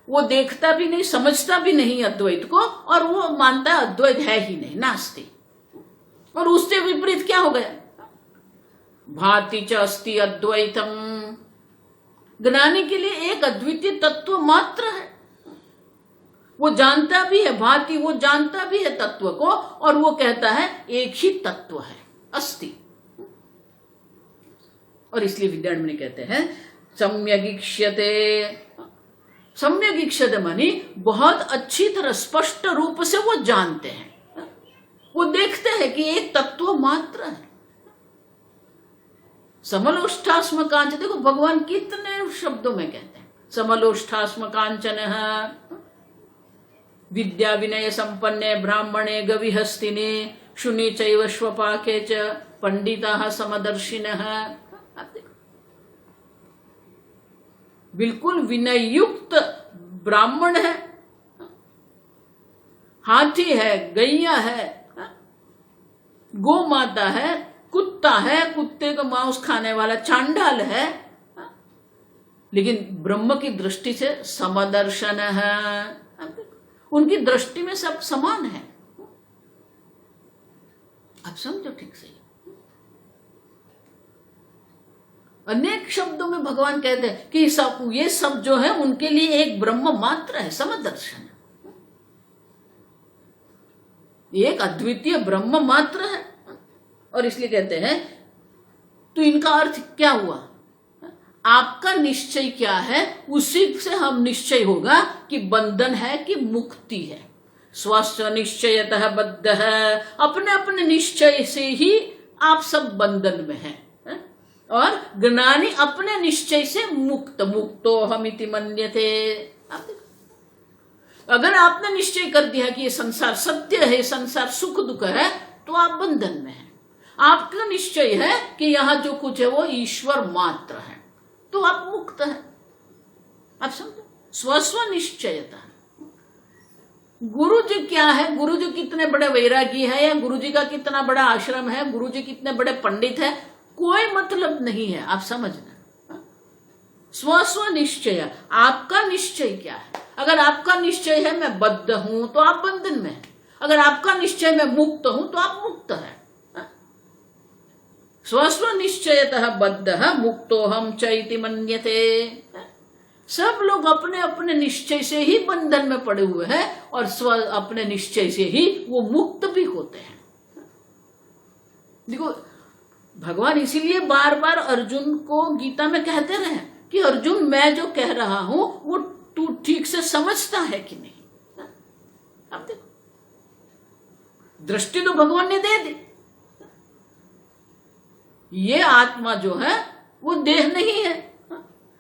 वो देखता भी नहीं, समझता भी नहीं अद्वैत को, और वो मानता है अद्वैत है ही नहीं, नास्ति। और उससे विपरीत क्या हो गया? भाति च अस्ति अद्वैतम, ज्ञानी के लिए एक अद्वितीय तत्व मात्र है। वो जानता भी है भांति, वो जानता भी है तत्व को, और वो कहता है एक ही तत्व है, अस्ति। और इसलिए विद्यारण्य कहते हैं सम्यगिक्ष्यते। सम्यगिक्ष्यते मानी बहुत अच्छी तरह स्पष्ट रूप से वो जानते हैं, वो देखते हैं कि एक तत्व मात्र है। समलोष्ठास्म कांचन, देखो भगवान कितने शब्दों में कहते हैं, समलोष्ठास्म कांचन विद्या विनय संपन्ने ब्राह्मणे गविहस्तिने शुनि चैव श्वपाके च पंडिताः समदर्शिनः। बिल्कुल विनय युक्त ब्राह्मण है, हाथी है, गैया है, गौ माता है, कुत्ता है, कुत्ते का मांस खाने वाला चांडाल है, लेकिन ब्रह्म की दृष्टि से समदर्शन है। उनकी दृष्टि में सब समान है। आप समझो ठीक से। अनेक शब्दों में भगवान कहते हैं कि सब ये सब जो है उनके लिए एक ब्रह्म मात्र है, समदर्शन, एक अद्वितीय ब्रह्म मात्र है। और इसलिए कहते हैं तो इनका अर्थ क्या हुआ? आपका निश्चय क्या है, उसी से हम निश्चय होगा कि बंधन है कि मुक्ति है। स्वस्व निश्चयतः बद्ध है, अपने अपने निश्चय से ही आप सब बंधन में हैं। और ज्ञानी अपने निश्चय से मुक्त, मुक्तो हमिति मन्यते। अगर आपने निश्चय कर दिया कि ये संसार सत्य है, संसार सुख दुख है, तो आप बंधन में हैं। आपका निश्चय है कि यहां जो कुछ है वो ईश्वर मात्र है, तो आप मुक्त हैं। आप समझो, स्वस्व निश्चयता। गुरु जी क्या है, गुरु जी कितने बड़े वैरागी है, या गुरु जी का कितना बड़ा आश्रम है, गुरु जी कितने बड़े पंडित है, कोई मतलब नहीं है। आप समझना, स्वस्व निश्चय, आपका निश्चय क्या है। अगर आपका निश्चय है मैं बद्ध हूं, तो आप बंधन में हैं। अगर आपका निश्चय मैं मुक्त हूं, तो आप मुक्त हैं। स्वस्व निश्चयतः बद्ध मुक्तो हम चैति मन्यते। सब लोग अपने अपने निश्चय से ही बंधन में पड़े हुए हैं, और स्व अपने निश्चय से ही वो मुक्त भी होते हैं। देखो, भगवान इसीलिए बार बार अर्जुन को गीता में कहते रहे कि अर्जुन, मैं जो कह रहा हूं वो तू ठीक से समझता है कि नहीं। अब देखो, दृष्टि तो भगवान ने दे दी। ये आत्मा जो है वो देह नहीं है।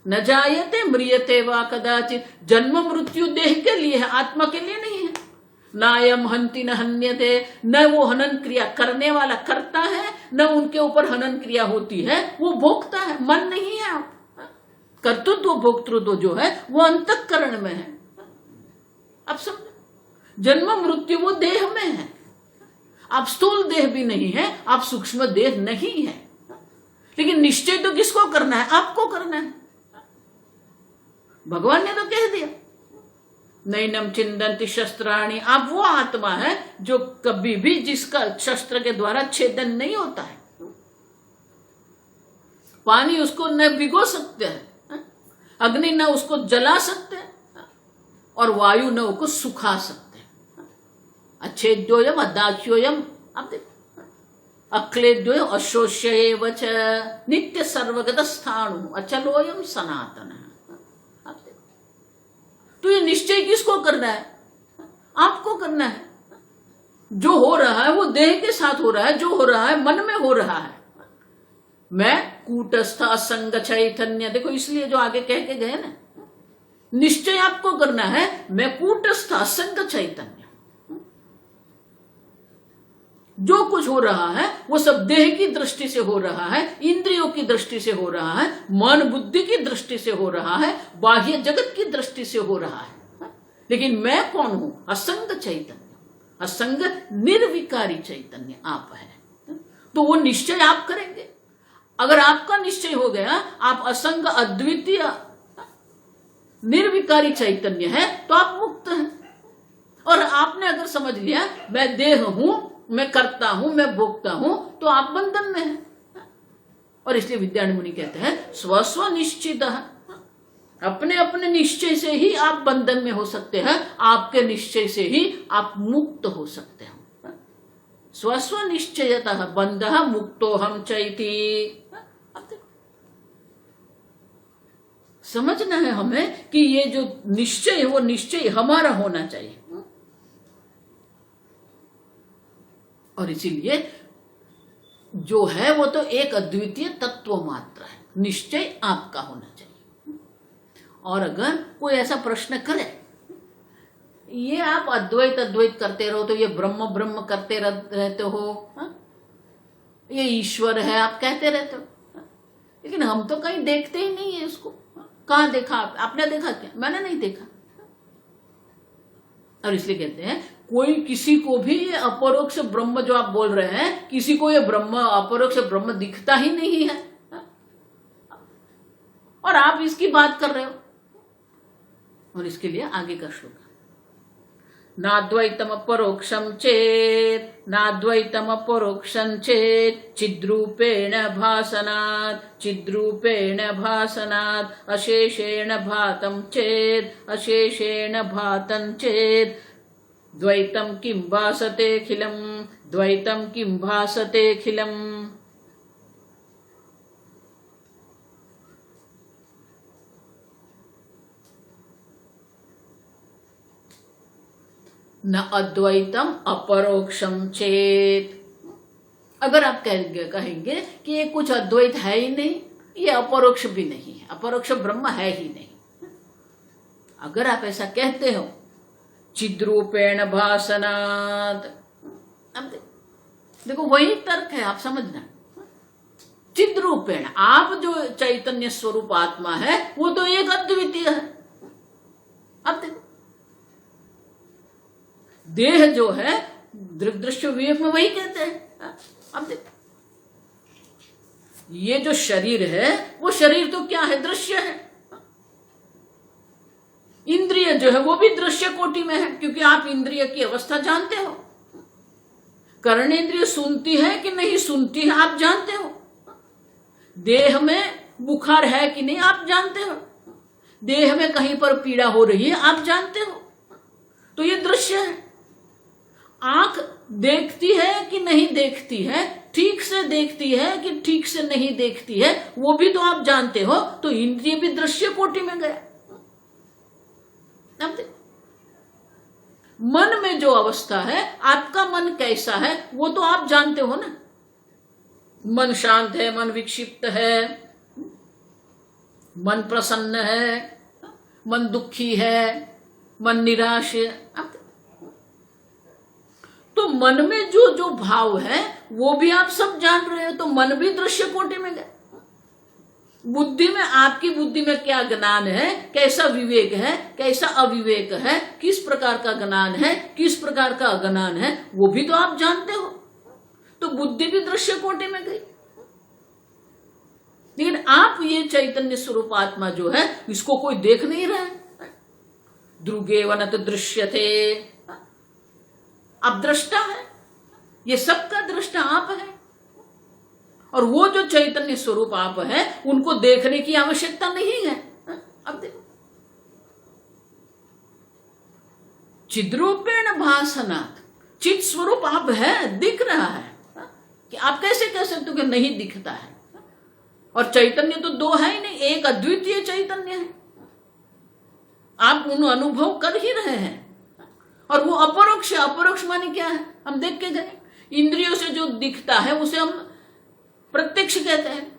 न जायते म्रियते वा कदाचित, जन्म मृत्यु देह के लिए है, आत्मा के लिए नहीं है। नायम हंति न हन्यते, न वो हनन क्रिया करने वाला करता है, न उनके ऊपर हनन क्रिया होती है, वो भोगता है। मन नहीं है। आप कर्तृत्व भोक्तृत्व जो है वो अंतःकरण में है। अब समझो, जन्म मृत्यु वो देह में है। आप स्थूल देह भी नहीं है, आप सूक्ष्म देह नहीं है। लेकिन निश्चय तो किसको करना है? आपको करना है। भगवान ने तो कह दिया, नैनम चिंदन्ति शस्त्राणि। आप वो आत्मा है जो कभी भी, जिसका शस्त्र के द्वारा छेदन नहीं होता है। पानी उसको न भिगो सकते हैं, अग्नि न उसको जला सकते हैं, और वायु न उसको सुखा सकते हैं। अच्छेद्योयम अदाख्योयम, आप देखो, अक्लेद्योय अशोष्य च नित्य सर्वगत स्थाणु अचलोयम सनातन। आप देखो, तो ये निश्चय किसको करना है? आपको करना है। जो हो रहा है वो देह के साथ हो रहा है, जो हो रहा है मन में हो रहा है। मैं कूटस्थ असंग चैतन्य, देखो इसलिए जो आगे कह के गए ना, निश्चय आपको करना है, मैं कूटस्थ असंग चैतन्य। जो कुछ हो रहा है वो सब देह की दृष्टि से हो रहा है, इंद्रियों की दृष्टि से हो रहा है, मन बुद्धि की दृष्टि से हो रहा है, बाह्य जगत की दृष्टि से हो रहा है। लेकिन मैं कौन हूं? असंग चैतन्य, असंग निर्विकारी चैतन्य आप है। तो वो निश्चय आप करेंगे। अगर आपका निश्चय हो गया आप असंग अद्वितीय निर्विकारी चैतन्य है, तो आप मुक्त हैं। और आपने अगर समझ लिया मैं देह हूं, मैं करता हूं, मैं भोगता हूं, तो आप बंधन में हैं। और इसलिए विद्यारण्य मुनि कहते हैं स्वस्व निश्चित, अपने अपने निश्चय से ही आप बंधन में हो सकते हैं, आपके निश्चय से ही आप मुक्त हो सकते हैं। स्वस्व निश्चयतः बंधः मुक्तो हम चैति। समझना है हमें कि ये जो निश्चय है वो निश्चय हमारा होना चाहिए। और इसीलिए जो है वो तो एक अद्वितीय तत्व मात्र है, निश्चय आपका होना चाहिए। और अगर कोई ऐसा प्रश्न करे, ये आप अद्वैत अद्वैत करते रहो, तो ये ब्रह्म ब्रह्म करते रहते हो, ये ईश्वर है आप कहते रहते हो, लेकिन हम तो कहीं देखते ही नहीं है इसको। कहाँ देखा? आपने देखा क्या? मैंने नहीं देखा। और इसलिए कहते हैं कोई किसी को भी ये अपरोक्ष ब्रह्म जो आप बोल रहे हैं, किसी को ये ब्रह्म अपरोक्ष ब्रह्म दिखता ही नहीं है, और आप इसकी बात कर रहे हो। और इसके लिए आगे का श्लोक, नाद्वैतम अपरोक्षम चेत, नाद्वैतम अपरोक्षम चेत, चिद्रूपेण भासनात्, चिद्रूपेण भासनात्, अशेषेण भातं चेत, अशेषेण भातं चेत, द्वैतं किं भासतेऽखिलं, द्वैतं किं भासतेऽखिलम्। न अद्वैतम अपरोक्षम चेत। अगर आप कहेंगे कि ये कुछ अद्वैत है ही नहीं, ये अपरोक्ष भी नहीं है, अपरोक्ष ब्रह्म है ही नहीं, अगर आप ऐसा कहते हो, चिद्रूपेण भासनात्, अब देखो वही तर्क है, आप समझना। चिद्रूपेण, आप जो चैतन्य स्वरूप आत्मा है वो तो एक अद्वितीय है। अब देखो देह जो है दृग्दृश्य विवेक में वही कहते हैं। अब देखो ये जो शरीर है वो शरीर तो क्या है, दृश्य है। इंद्रिय जो है वो भी दृश्य कोटि में है, क्योंकि आप इंद्रिय की अवस्था जानते हो। कर्णेंद्रिय सुनती है कि नहीं सुनती है आप जानते हो। देह में बुखार है कि नहीं आप जानते हो। देह में कहीं पर पीड़ा हो रही है आप जानते हो। तो ये दृश्य है। आंख देखती है कि नहीं देखती है, ठीक से देखती है कि ठीक से नहीं देखती है, वो भी तो आप जानते हो। तो इंद्रिय भी दृश्य कोटि में गया। अब देखो मन में जो अवस्था है, आपका मन कैसा है वो तो आप जानते हो ना। मन शांत है, मन विक्षिप्त है, मन प्रसन्न है, मन दुखी है, मन निराश है। तो मन में जो जो भाव है वो भी आप सब जान रहे हो। तो मन भी दृश्य कोटि में गया। बुद्धि में, आपकी बुद्धि में क्या ज्ञान है, कैसा विवेक है, कैसा अविवेक है, किस प्रकार का ज्ञान है, किस प्रकार का अज्ञान है, वो भी तो आप जानते हो। तो बुद्धि भी दृश्य कोटि में गई। लेकिन आप ये चैतन्य स्वरूप आत्मा जो है इसको कोई देख नहीं रहा है। दृगेव न तो दृश्यते, आप दृष्टा है, ये सबका दृष्टा आप है। और वो जो चैतन्य स्वरूप आप है उनको देखने की आवश्यकता नहीं है। अब देखो चिद्रूपेण भासनात्, चित स्वरूप आप है, दिख रहा है। कि आप कैसे कह सकते हो कि नहीं दिखता है। और चैतन्य तो दो है ही नहीं, एक अद्वितीय चैतन्य है। आप उन अनुभव कर ही रहे हैं। और वो अपरोक्ष, अपरोक्ष माने क्या है, हम देख के गए। इंद्रियों से जो दिखता है उसे हम प्रत्यक्ष कहते हैं।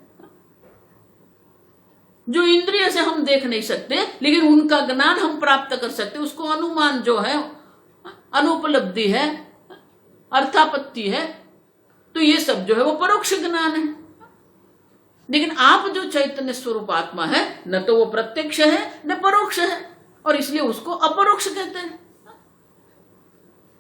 जो इंद्रिय से हम देख नहीं सकते लेकिन उनका ज्ञान हम प्राप्त कर सकते, उसको अनुमान जो है, अनुपलब्धि है, अर्थापत्ति है। तो ये सब जो है वो परोक्ष ज्ञान है। लेकिन आप जो चैतन्य स्वरूप आत्मा है, न तो वो प्रत्यक्ष है न परोक्ष है, और इसलिए उसको अपरोक्ष कहते हैं।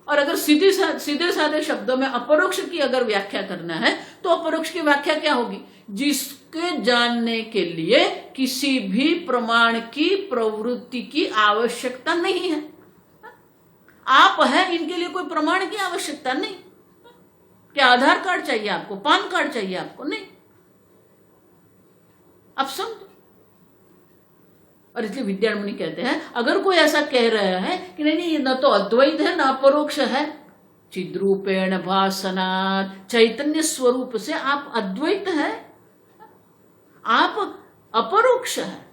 और अगर सीधे साधे शब्दों में अपरोक्ष की अगर व्याख्या करना है तो अपरोक्ष की व्याख्या क्या होगी, जिसके जानने के लिए किसी भी प्रमाण की प्रवृत्ति की आवश्यकता नहीं है। आप है, इनके लिए कोई प्रमाण की आवश्यकता नहीं। क्या आधार कार्ड चाहिए आपको, पान कार्ड चाहिए आपको, नहीं। आप समझो। और इसलिए विद्यारण्य कहते हैं अगर कोई ऐसा कह रहा है कि नहीं नहीं, न तो अद्वैत है न अपरोक्ष है, चिद्रूपेण भासनात्, चैतन्य स्वरूप से आप अद्वैत है, आप अपरोक्ष है।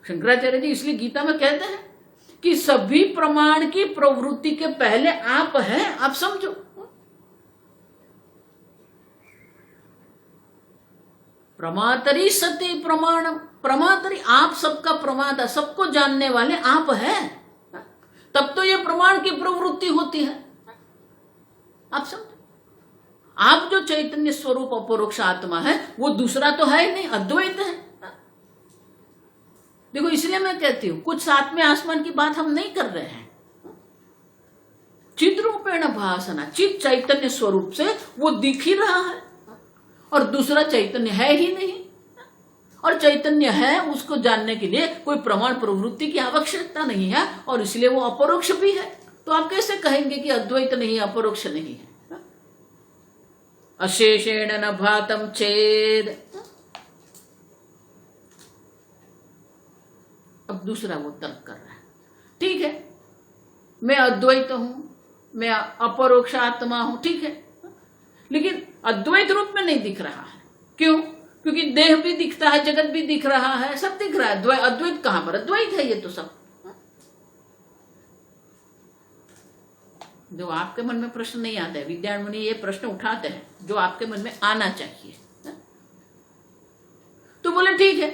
शंकराचार्य जी इसलिए गीता में कहते हैं कि सभी प्रमाण की प्रवृत्ति के पहले आप हैं। आप समझो, प्रमातरी सती प्रमाणम, प्रमातरी आप सबका प्रमाता, सबको जानने वाले आप हैं। तब तो ये प्रमाण की प्रवृत्ति होती है। आप समझो, आप जो चैतन्य स्वरूप अपरोक्ष आत्मा है वो दूसरा तो है ही नहीं, अद्वैत है। देखो इसलिए मैं कहती हूं कुछ सातवें आसमान की बात हम नहीं कर रहे हैं। चिद रूपेण भासना, चिद चैतन्य स्वरूप से वो दिख ही रहा है और दूसरा चैतन्य है ही नहीं। और चैतन्य है उसको जानने के लिए कोई प्रमाण प्रवृत्ति की आवश्यकता नहीं है और इसलिए वो अपरोक्ष भी है। तो आप कैसे कहेंगे कि अद्वैत नहीं, अपरोक्ष नहीं है? अशेषेण न भातम चेद। अब दूसरा वो तर्क कर रहा है, ठीक है मैं अद्वैत हूं, मैं अपरोक्ष आत्मा हूं, ठीक है, लेकिन अद्वैत रूप में नहीं दिख रहा है। क्यों? क्योंकि देह भी दिखता है, जगत भी दिख रहा है, सब दिख रहा है। अद्वैत कहां पर? अद्वैत है ये तो सब। जो आपके मन में प्रश्न नहीं आता है, विद्यान मुनि ये प्रश्न उठाते हैं जो आपके मन में आना चाहिए। तो बोले ठीक है,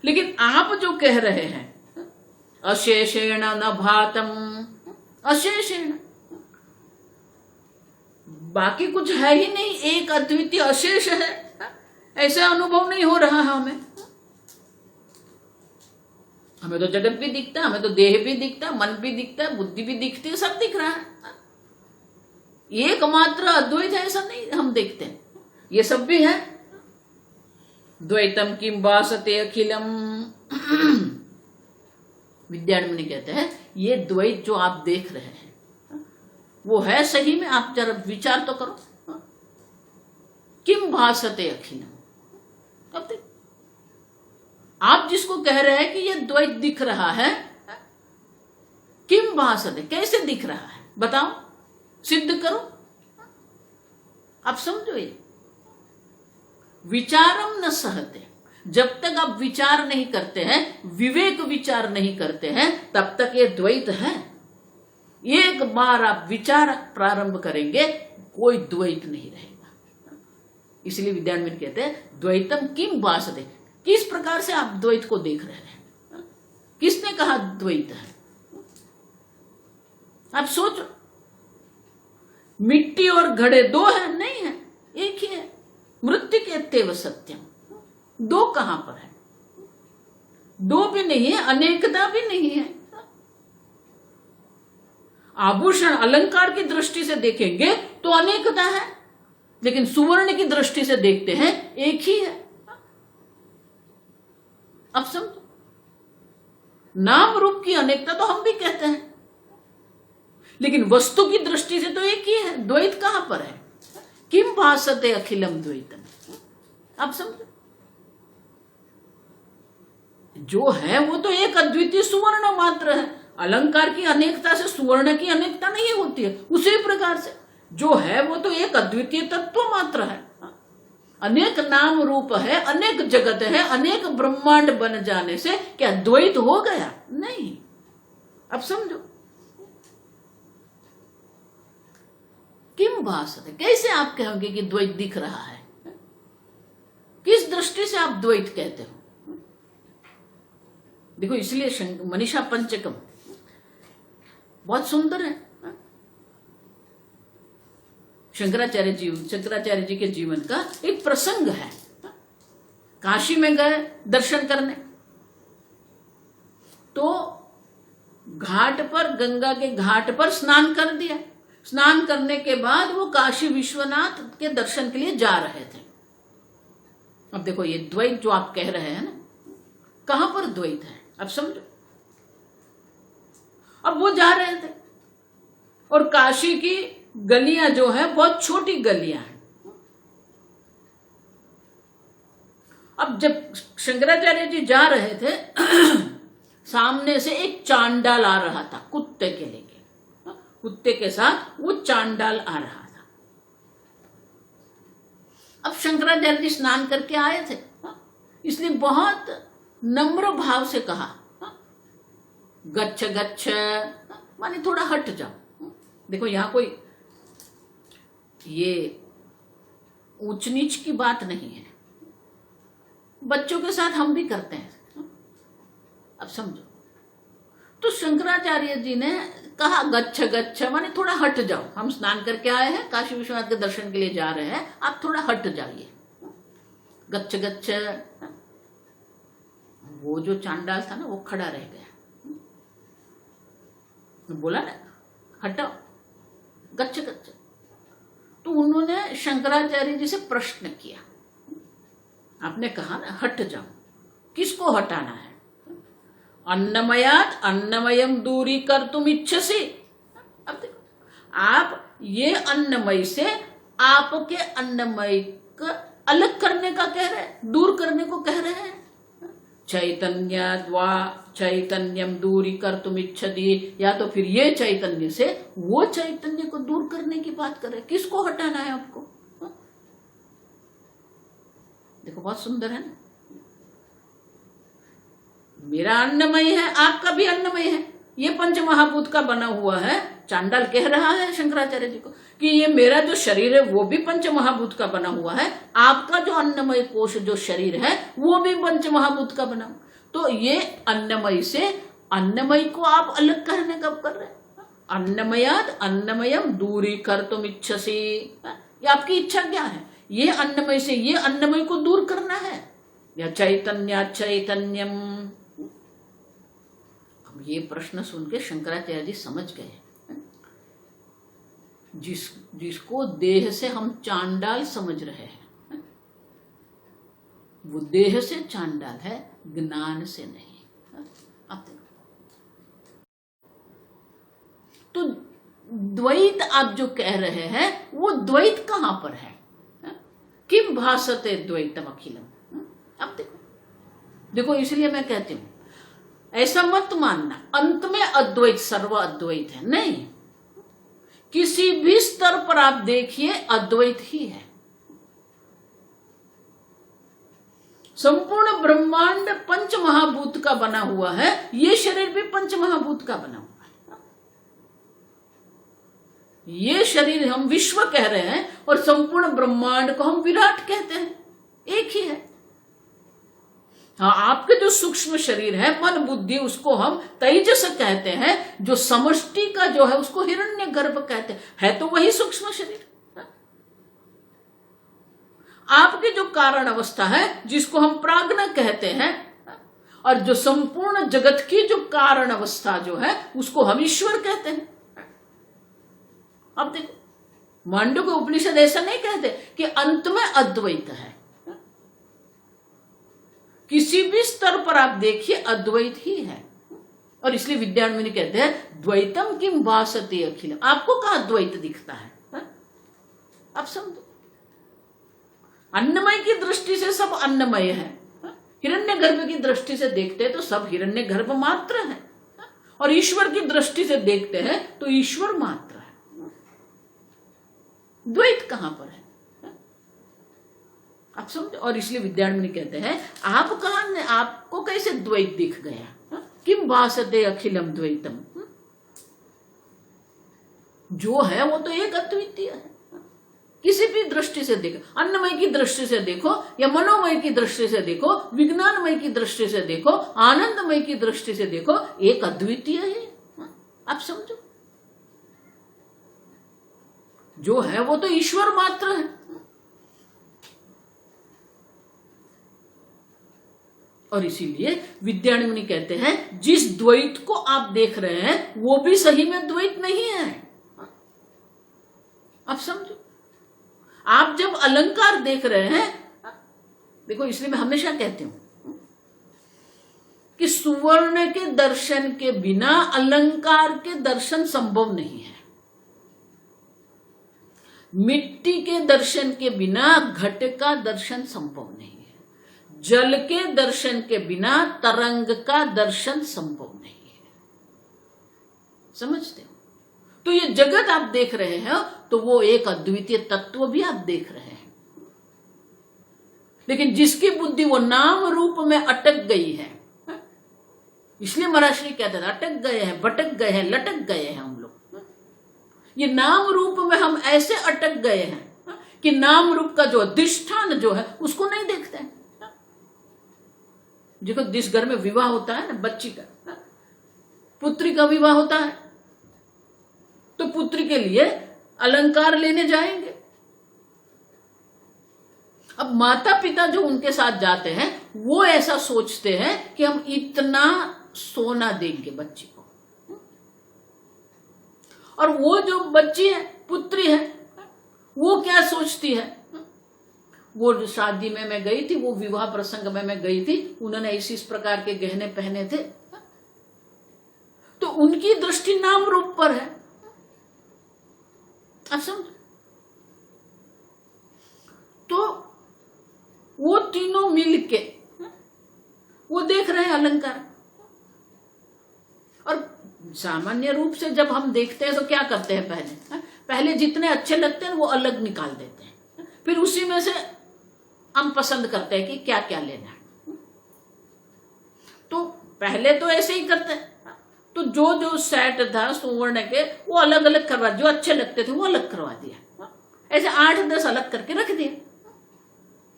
लेकिन आप जो कह रहे हैं अशेषेण न भातम, अशेषेण बाकी कुछ है ही नहीं, एक अद्वितीय अशेष है, ऐसा अनुभव नहीं हो रहा है हमें। हमें तो जगत भी दिखता है, हमें तो देह भी दिखता है, मन भी दिखता है, बुद्धि भी दिखती है, सब दिख रहा है। एकमात्र अद्वैत है ऐसा नहीं हम देखते हैं, ये सब भी है। द्वैतम किम भासते अखिलम। विद्यारण्य कहते हैं ये द्वैत जो आप देख रहे हैं वो है सही में? आप जरा विचार तो करो। किम भासते अखिलम, अब देख आप जिसको कह रहे हैं कि ये द्वैत दिख रहा है, किम भासते, कैसे दिख रहा है बताओ, सिद्ध करो, आप समझो। ये विचारम न सहते, जब तक आप विचार नहीं करते हैं, विवेक विचार नहीं करते हैं, तब तक ये द्वैत है। एक बार आप विचार प्रारंभ करेंगे कोई द्वैत नहीं रहेगा। इसलिए विद्यारण्य कहते हैं द्वैतम किम भासते, किस प्रकार से आप द्वैत को देख रहे हैं? किसने कहा द्वैत है? आप सोचो, मिट्टी और घड़े दो है? नहीं है, एक ही है। मृत्तिकेत्येव सत्यम, दो कहां पर है? दो भी नहीं है, अनेकता भी नहीं है। आभूषण अलंकार की दृष्टि से देखेंगे तो अनेकता है, लेकिन सुवर्ण की दृष्टि से देखते हैं एक ही है। अब समझो, नाम रूप की अनेकता तो हम भी कहते हैं, लेकिन वस्तु की दृष्टि से तो एक ही है। द्वैत कहां पर है? किम भासते अखिलम द्वैतम। अब समझो, जो है वो तो एक अद्वितीय सुवर्ण मात्र है। अलंकार की अनेकता से सुवर्ण की अनेकता नहीं होती है। उसी प्रकार से जो है वो तो एक अद्वितीय तत्व मात्र है। अनेक नाम रूप है, अनेक जगत है, अनेक ब्रह्मांड बन जाने से क्या द्वैत हो गया? नहीं। अब समझो, किम भासते, कैसे आप कहोगे कि द्वैत दिख रहा है? किस दृष्टि से आप द्वैत कहते हो? देखो इसलिए मनीषा पंचकम बहुत सुंदर है। शंकराचार्य जी के जीवन का एक प्रसंग है। काशी में गए दर्शन करने, तो घाट पर, गंगा के घाट पर स्नान कर दिया। स्नान करने के बाद वो काशी विश्वनाथ के दर्शन के लिए जा रहे थे। अब देखो ये द्वैत जो आप कह रहे हैं ना, कहां पर द्वैत है? अब समझो, अब वो जा रहे थे और काशी की गलियां जो है बहुत छोटी गलियां हैं। अब जब शंकराचार्य जी जा रहे थे सामने से एक चांडाल आ रहा था, कुत्ते के लेके, कुत्ते के साथ वो चांडाल आ रहा था। अब शंकराचार्य जी स्नान करके आए थे, इसलिए बहुत नम्र भाव से कहा गच्छ गच्छ, माने थोड़ा हट जाओ। देखो यहां कोई ये ऊंच नीच की बात नहीं है, बच्चों के साथ हम भी करते हैं। अब समझो, तो शंकराचार्य जी ने कहा गच्छ गच्छ, माने थोड़ा हट जाओ, हम स्नान करके आए हैं, काशी विश्वनाथ के दर्शन के लिए जा रहे हैं, आप थोड़ा हट जाइए। गच्छ गच्छ। वो जो चांडाल था ना वो खड़ा रह गया, बोला ना हटाओ, गच्छ गच्छ। तो उन्होंने शंकराचार्य जी से प्रश्न किया, आपने कहा ना हट जाओ, किसको हटाना है? अन्नमयात अन्नमयम दूरी कर तुम इच्छसी। अब देखो, आप ये अन्नमय से आपके अन्नमय को अलग करने का कह रहे हैं, दूर करने को कह रहे हैं। चैतन्यद्वा चैतन्यम दूरी कर तुम इच्छति, या तो फिर ये चैतन्य से वो चैतन्य को दूर करने की बात कर रहे हैं। किसको हटाना है आपको? देखो बहुत सुंदर है ना, मेरा अन्नमय है, आपका भी अन्नमय है, ये पंच महाभूत का बना हुआ है। चांडाल कह रहा है शंकराचार्य जी को कि ये मेरा जो शरीर है वो भी पंच महाभूत का बना हुआ है, आपका जो अन्नमय कोश जो शरीर है वो भी पंच महाभूत का बना हुआ। तो ये अन्नमय से अन्नमय को आप अलग करने कब कर रहे हैं? अन्नमयाद अन्नमयम दूरी कर तुम इच्छसी, ये आपकी इच्छा क्या है? ये अन्नमय से ये अन्नमय को दूर करना है, या चैतन्य चैतन्यम। अब ये प्रश्न सुन के शंकराचार्य जी समझ गए, जिसको देह से हम चांडाल समझ रहे हैं वो देह से चांडाल है, ज्ञान से नहीं। अब देखो, तो द्वैत आप जो कह रहे हैं वो द्वैत कहां पर है? किम भासते द्वैतम अखिलम। अब देखो इसलिए मैं कहती हूं ऐसा मत मानना अंत में अद्वैत सर्व अद्वैत है, नहीं। किसी भी स्तर पर आप देखिए अद्वैत ही है। संपूर्ण ब्रह्मांड पंच महाभूत का बना हुआ है, ये शरीर भी पंच महाभूत का बना हुआ है। ये शरीर हम विश्व कह रहे हैं और संपूर्ण ब्रह्मांड को हम विराट कहते हैं, एक ही है। हाँ, आपके जो सूक्ष्म शरीर है मन बुद्धि उसको हम तेजस कहते हैं, जो समष्टि का जो है उसको हिरण्यगर्भ कहते हैं, है तो वही सूक्ष्म शरीर। आपकी जो कारण अवस्था है जिसको हम प्राज्ञ कहते हैं, और जो संपूर्ण जगत की जो कारण अवस्था जो है उसको हम ईश्वर कहते हैं। अब देखो मांडुक्य उपनिषद ऐसा नहीं कहते कि अंत में अद्वैत है, किसी भी स्तर पर आप देखिए अद्वैत ही है। और इसलिए विद्यारण्य कहते हैं द्वैतम किम भासते अखिलम, आपको कहां द्वैत दिखता है? आप समझो, अन्नमय की दृष्टि से सब अन्नमय है, हिरण्यगर्भ की दृष्टि से देखते हैं तो सब हिरण्यगर्भ मात्र है, और ईश्वर की दृष्टि से देखते हैं तो ईश्वर मात्र है। द्वैत कहां पर है? आप समझो। और इसलिए विद्यारण्य कहते हैं आप कहां, आपको कैसे द्वैत दिख गया? किम भासते अखिलम द्वैतम, जो है वो तो एक अद्वितीय है। किसी भी दृष्टि से देखो, अन्नमय की दृष्टि से देखो या मनोमय की दृष्टि से देखो, विज्ञानमय की दृष्टि से देखो, आनंदमय की दृष्टि से देखो, एक अद्वितीय है। आप समझो, जो है वो तो ईश्वर मात्र है। और इसीलिए विद्यारण्य कहते हैं जिस द्वैत को आप देख रहे हैं वो भी सही में द्वैत नहीं है। आप समझो, आप जब अलंकार देख रहे हैं, देखो इसलिए मैं हमेशा कहती हूं कि सुवर्ण के दर्शन के बिना अलंकार के दर्शन संभव नहीं है। मिट्टी के दर्शन के बिना घट का दर्शन संभव नहीं है। जल के दर्शन के बिना तरंग का दर्शन संभव नहीं है। समझते हो? तो ये जगत आप देख रहे हैं तो वो एक अद्वितीय तत्व भी आप देख रहे हैं, लेकिन जिसकी बुद्धि वो नाम रूप में अटक गई है, इसलिए महर्षि कहते थे अटक गए हैं, भटक गए हैं, लटक गए हैं हम लोग। ये नाम रूप में हम ऐसे अटक गए हैं कि नाम रूप का जो अधिष्ठान जो है उसको नहीं देखते हैं। देखो जिस घर में विवाह होता है ना, बच्ची का, पुत्री का विवाह होता है तो पुत्री के लिए अलंकार लेने जाएंगे। अब माता पिता जो उनके साथ जाते हैं वो ऐसा सोचते हैं कि हम इतना सोना देंगे बच्ची को। और वो जो बच्ची है, पुत्री है, वो क्या सोचती है? वो शादी में मैं गई थी, वो विवाह प्रसंग में मैं गई थी, उन्होंने इस प्रकार के गहने पहने थे, तो उनकी दृष्टि नाम रूप पर है। आप समझ? तो वो तीनों मिलके वो देख रहे हैं अलंकार। और सामान्य रूप से जब हम देखते हैं तो क्या करते हैं? पहले जितने अच्छे लगते हैं वो अलग निकाल देते हैं, फिर उसी में से हम पसंद करते हैं कि क्या क्या लेना है। तो पहले तो ऐसे ही करते हैं, तो जो जो सेट था सुवर्ण के वो अलग अलग करवा, जो अच्छे लगते थे वो अलग करवा दिया, ऐसे 8-10 अलग करके रख दिए।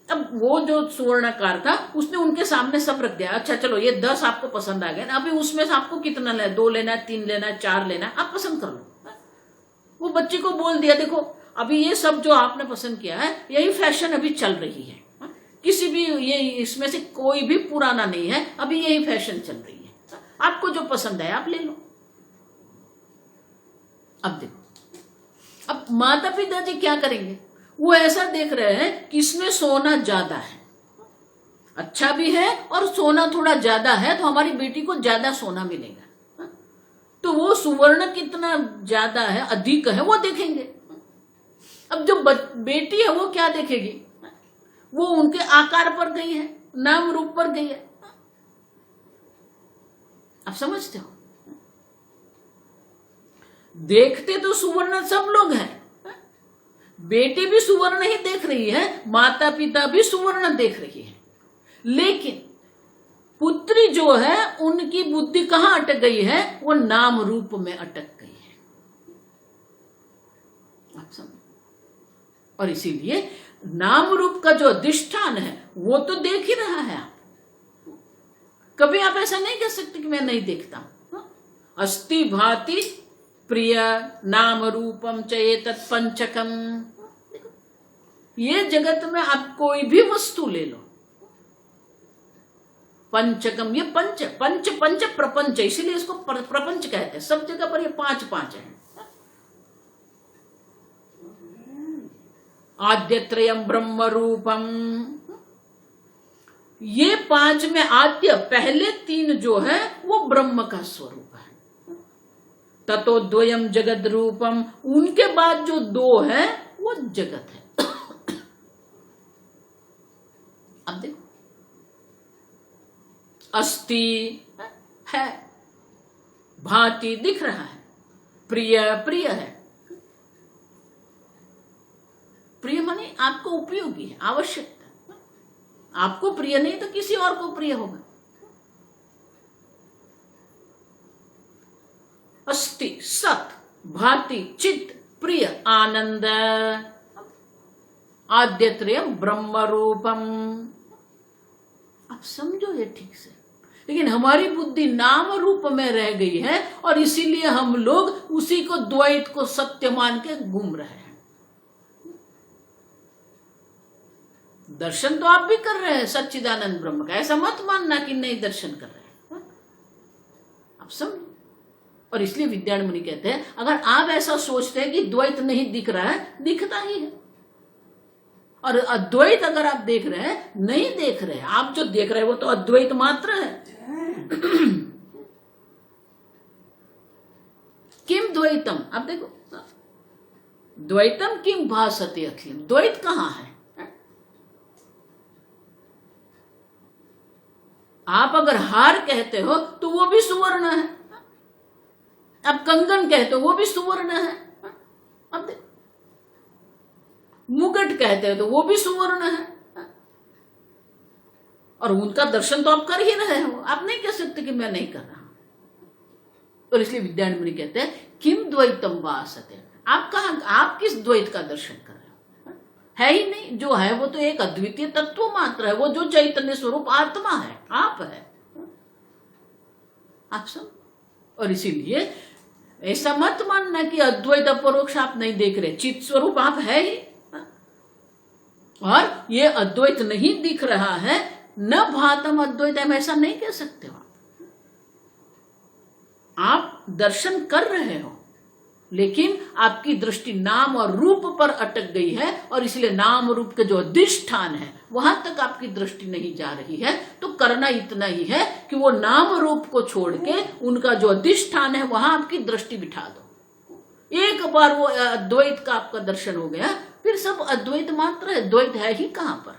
अब वो जो सुवर्णकार था उसने उनके सामने सब रख दिया, अच्छा चलो ये 10 आपको पसंद आ गए ना, अभी उसमें से आपको कितना लेना है, 2 लेना है, 3 लेना है, 4 लेना है, आप पसंद कर लो। वो बच्ची को बोल दिया, देखो अभी ये सब जो आपने पसंद किया है यही फैशन अभी चल रही है, किसी भी ये इसमें से कोई भी पुराना नहीं है, अभी यही फैशन चल रही है, आपको जो पसंद है आप ले लो। अब देखो, अब माता पिता जी क्या करेंगे? वो ऐसा देख रहे हैं कि इसमें सोना ज्यादा है, अच्छा भी है और सोना थोड़ा ज्यादा है, तो हमारी बेटी को ज्यादा सोना मिलेगा, तो वो सुवर्ण कितना ज्यादा है, अधिक है, वो देखेंगे। अब जो बेटी है वो क्या देखेगी? वो उनके आकार पर गई है, नाम रूप पर गई है। आप समझते हो? देखते तो सुवर्ण सब लोग हैं, बेटी भी सुवर्ण ही देख रही है, माता पिता भी सुवर्ण देख रही है, लेकिन पुत्री जो है उनकी बुद्धि कहां अटक गई है? वो नाम रूप में अटक गई है। आप समझ? और इसीलिए नाम रूप का जो अधिष्ठान है वो तो देख ही रहा है। आप कभी आप ऐसा नहीं कह सकते कि मैं नहीं देखता। अस्ति भाति प्रिय नाम रूपम चये तत्पंचकम। ये जगत में आप कोई भी वस्तु ले लो, पंचकम, ये पंच पंच पंच प्रपंच, इसीलिए इसको प्रपंच कहते हैं। सब जगह पर ये 5 है। आद्यत्रयम ब्रह्म रूपम, ये 5 में आद्य पहले 3 जो है वो ब्रह्म का स्वरूप है। ततो द्वयम जगत रूपम, उनके बाद जो 2 है वो जगत है। अब देखो, अस्ति है, भांति दिख रहा है, प्रिय प्रिय है। प्रिय माने आपको उपयोगी है, आवश्यक। आपको प्रिय नहीं तो किसी और को प्रिय होगा। अस्ति सत, भाति चित्त, प्रिय आनंद, आद्यत्रयम ब्रह्म रूपम। आप समझो ये ठीक से। लेकिन हमारी बुद्धि नाम रूप में रह गई है और इसीलिए हम लोग उसी को, द्वैत को सत्य मान के घूम रहे हैं। दर्शन तो आप भी कर रहे हैं सच्चिदानंद ब्रह्म का, ऐसा मत मानना कि नहीं दर्शन कर रहे हैं। आप समझो। और इसलिए विद्यारण्य मुनि कहते हैं, अगर आप ऐसा सोचते हैं कि द्वैत नहीं दिख रहा है, दिखता ही है। और अद्वैत अगर आप देख रहे हैं, नहीं देख रहे हैं, आप जो देख रहे हैं वो तो अद्वैत मात्र है। किम द्वैतम, आप देखो, द्वैतम किम भासते अखिलम, द्वैत कहां है? आप अगर हार कहते हो तो वो भी सुवर्ण है, आप कंगन कहते हो वो भी सुवर्ण है, अब देखो, मुकुट कहते हो तो वो भी सुवर्ण है, और उनका दर्शन तो आप कर ही रहे हो। आप नहीं कह सकते कि मैं नहीं कर रहा। और इसलिए विद्यारण्य मुनि कहते हैं, किम द्वैतम वासते, आप कहां, आप किस द्वैत का दर्शन कर रहे हो? है ही नहीं। जो है वो तो एक अद्वितीय तत्व मात्र है, वो जो चैतन्य स्वरूप आत्मा है, आप है। आप सब। और इसीलिए ऐसा मत मानना कि अद्वैत अपरोक्ष आप नहीं देख रहे, चित स्वरूप आप है ही। और ये अद्वैत नहीं दिख रहा है न भातम अद्वैतम ऐसा नहीं कह सकते हो। आप दर्शन कर रहे हो, लेकिन आपकी दृष्टि नाम और रूप पर अटक गई है, और इसलिए नाम रूप के जो अधिष्ठान है वहां तक आपकी दृष्टि नहीं जा रही है। तो करना इतना ही है कि वो नाम रूप को छोड़ के उनका जो अधिष्ठान है वहां आपकी दृष्टि बिठा दो। एक बार वो अद्वैत का आपका दर्शन हो गया, फिर सब अद्वैत मात्र है, द्वैत है ही कहां पर।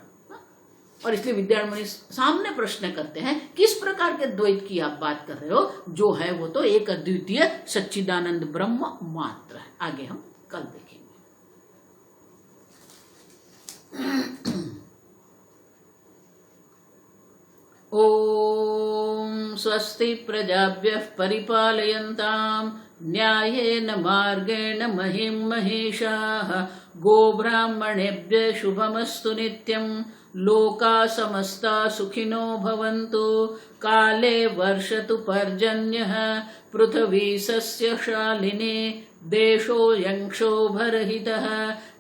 और इसलिए विद्यार्थी मुनि सामने प्रश्न करते हैं, किस प्रकार के द्वैत की आप बात कर रहे हो? जो है वो तो एक अद्वितीय सच्चिदानंद ब्रह्म मात्र है। आगे हम कल देखेंगे। ओम स्वस्ति प्रजाभ्यः परिपालयन्ताम् न्यायेन मार्गेण महिं महिषाः गोब्राह्मणेभ्यः शुभमस्तु नित्यम् लोका समस्ता सुखिनो भवन्तु काले वर्षतु पर्जन्यः पृथिवी सस्यशालिनी देशोऽयं क्षोभरहितः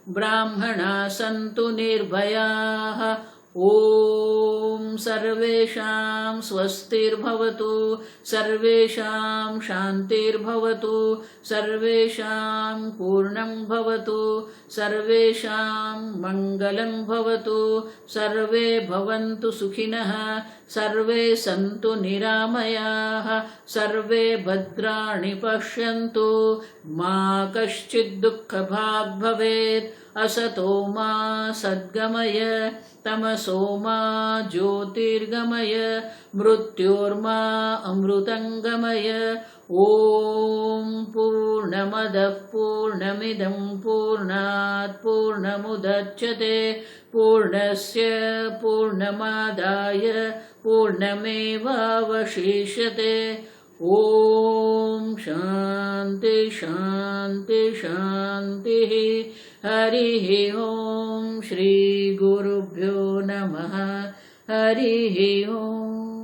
ब्राह्मणाः सन्तु निर्भयाः ओम सर्वेषां स्वस्तिर्भवतु सर्वेषां शान्तिर्भवतु सर्वेषां पूर्णं भवतु सर्वेषां मङ्गलं भवतु सर्वे भवन्तु सुखिनः सर्वे सन्तु निरामयाः सर्वे भद्राणि पश्यन्तु मा कश्चित् दुःखभाग् भवेत् असतो मा सद्गमय तमसो मा ज्योतिर्गमय मृत्योर्मा अमृतंगमय। ओम पूर्णमदः पूर्णमिदं पूर्णात् पूर्णमुदच्यते पूर्णस्य पूर्णमादाय पूर्णमेवावशिष्यते। ओम शांति शांति शांति। हरिः ओम श्री गुरुभ्यो नमः। हरिः ओम।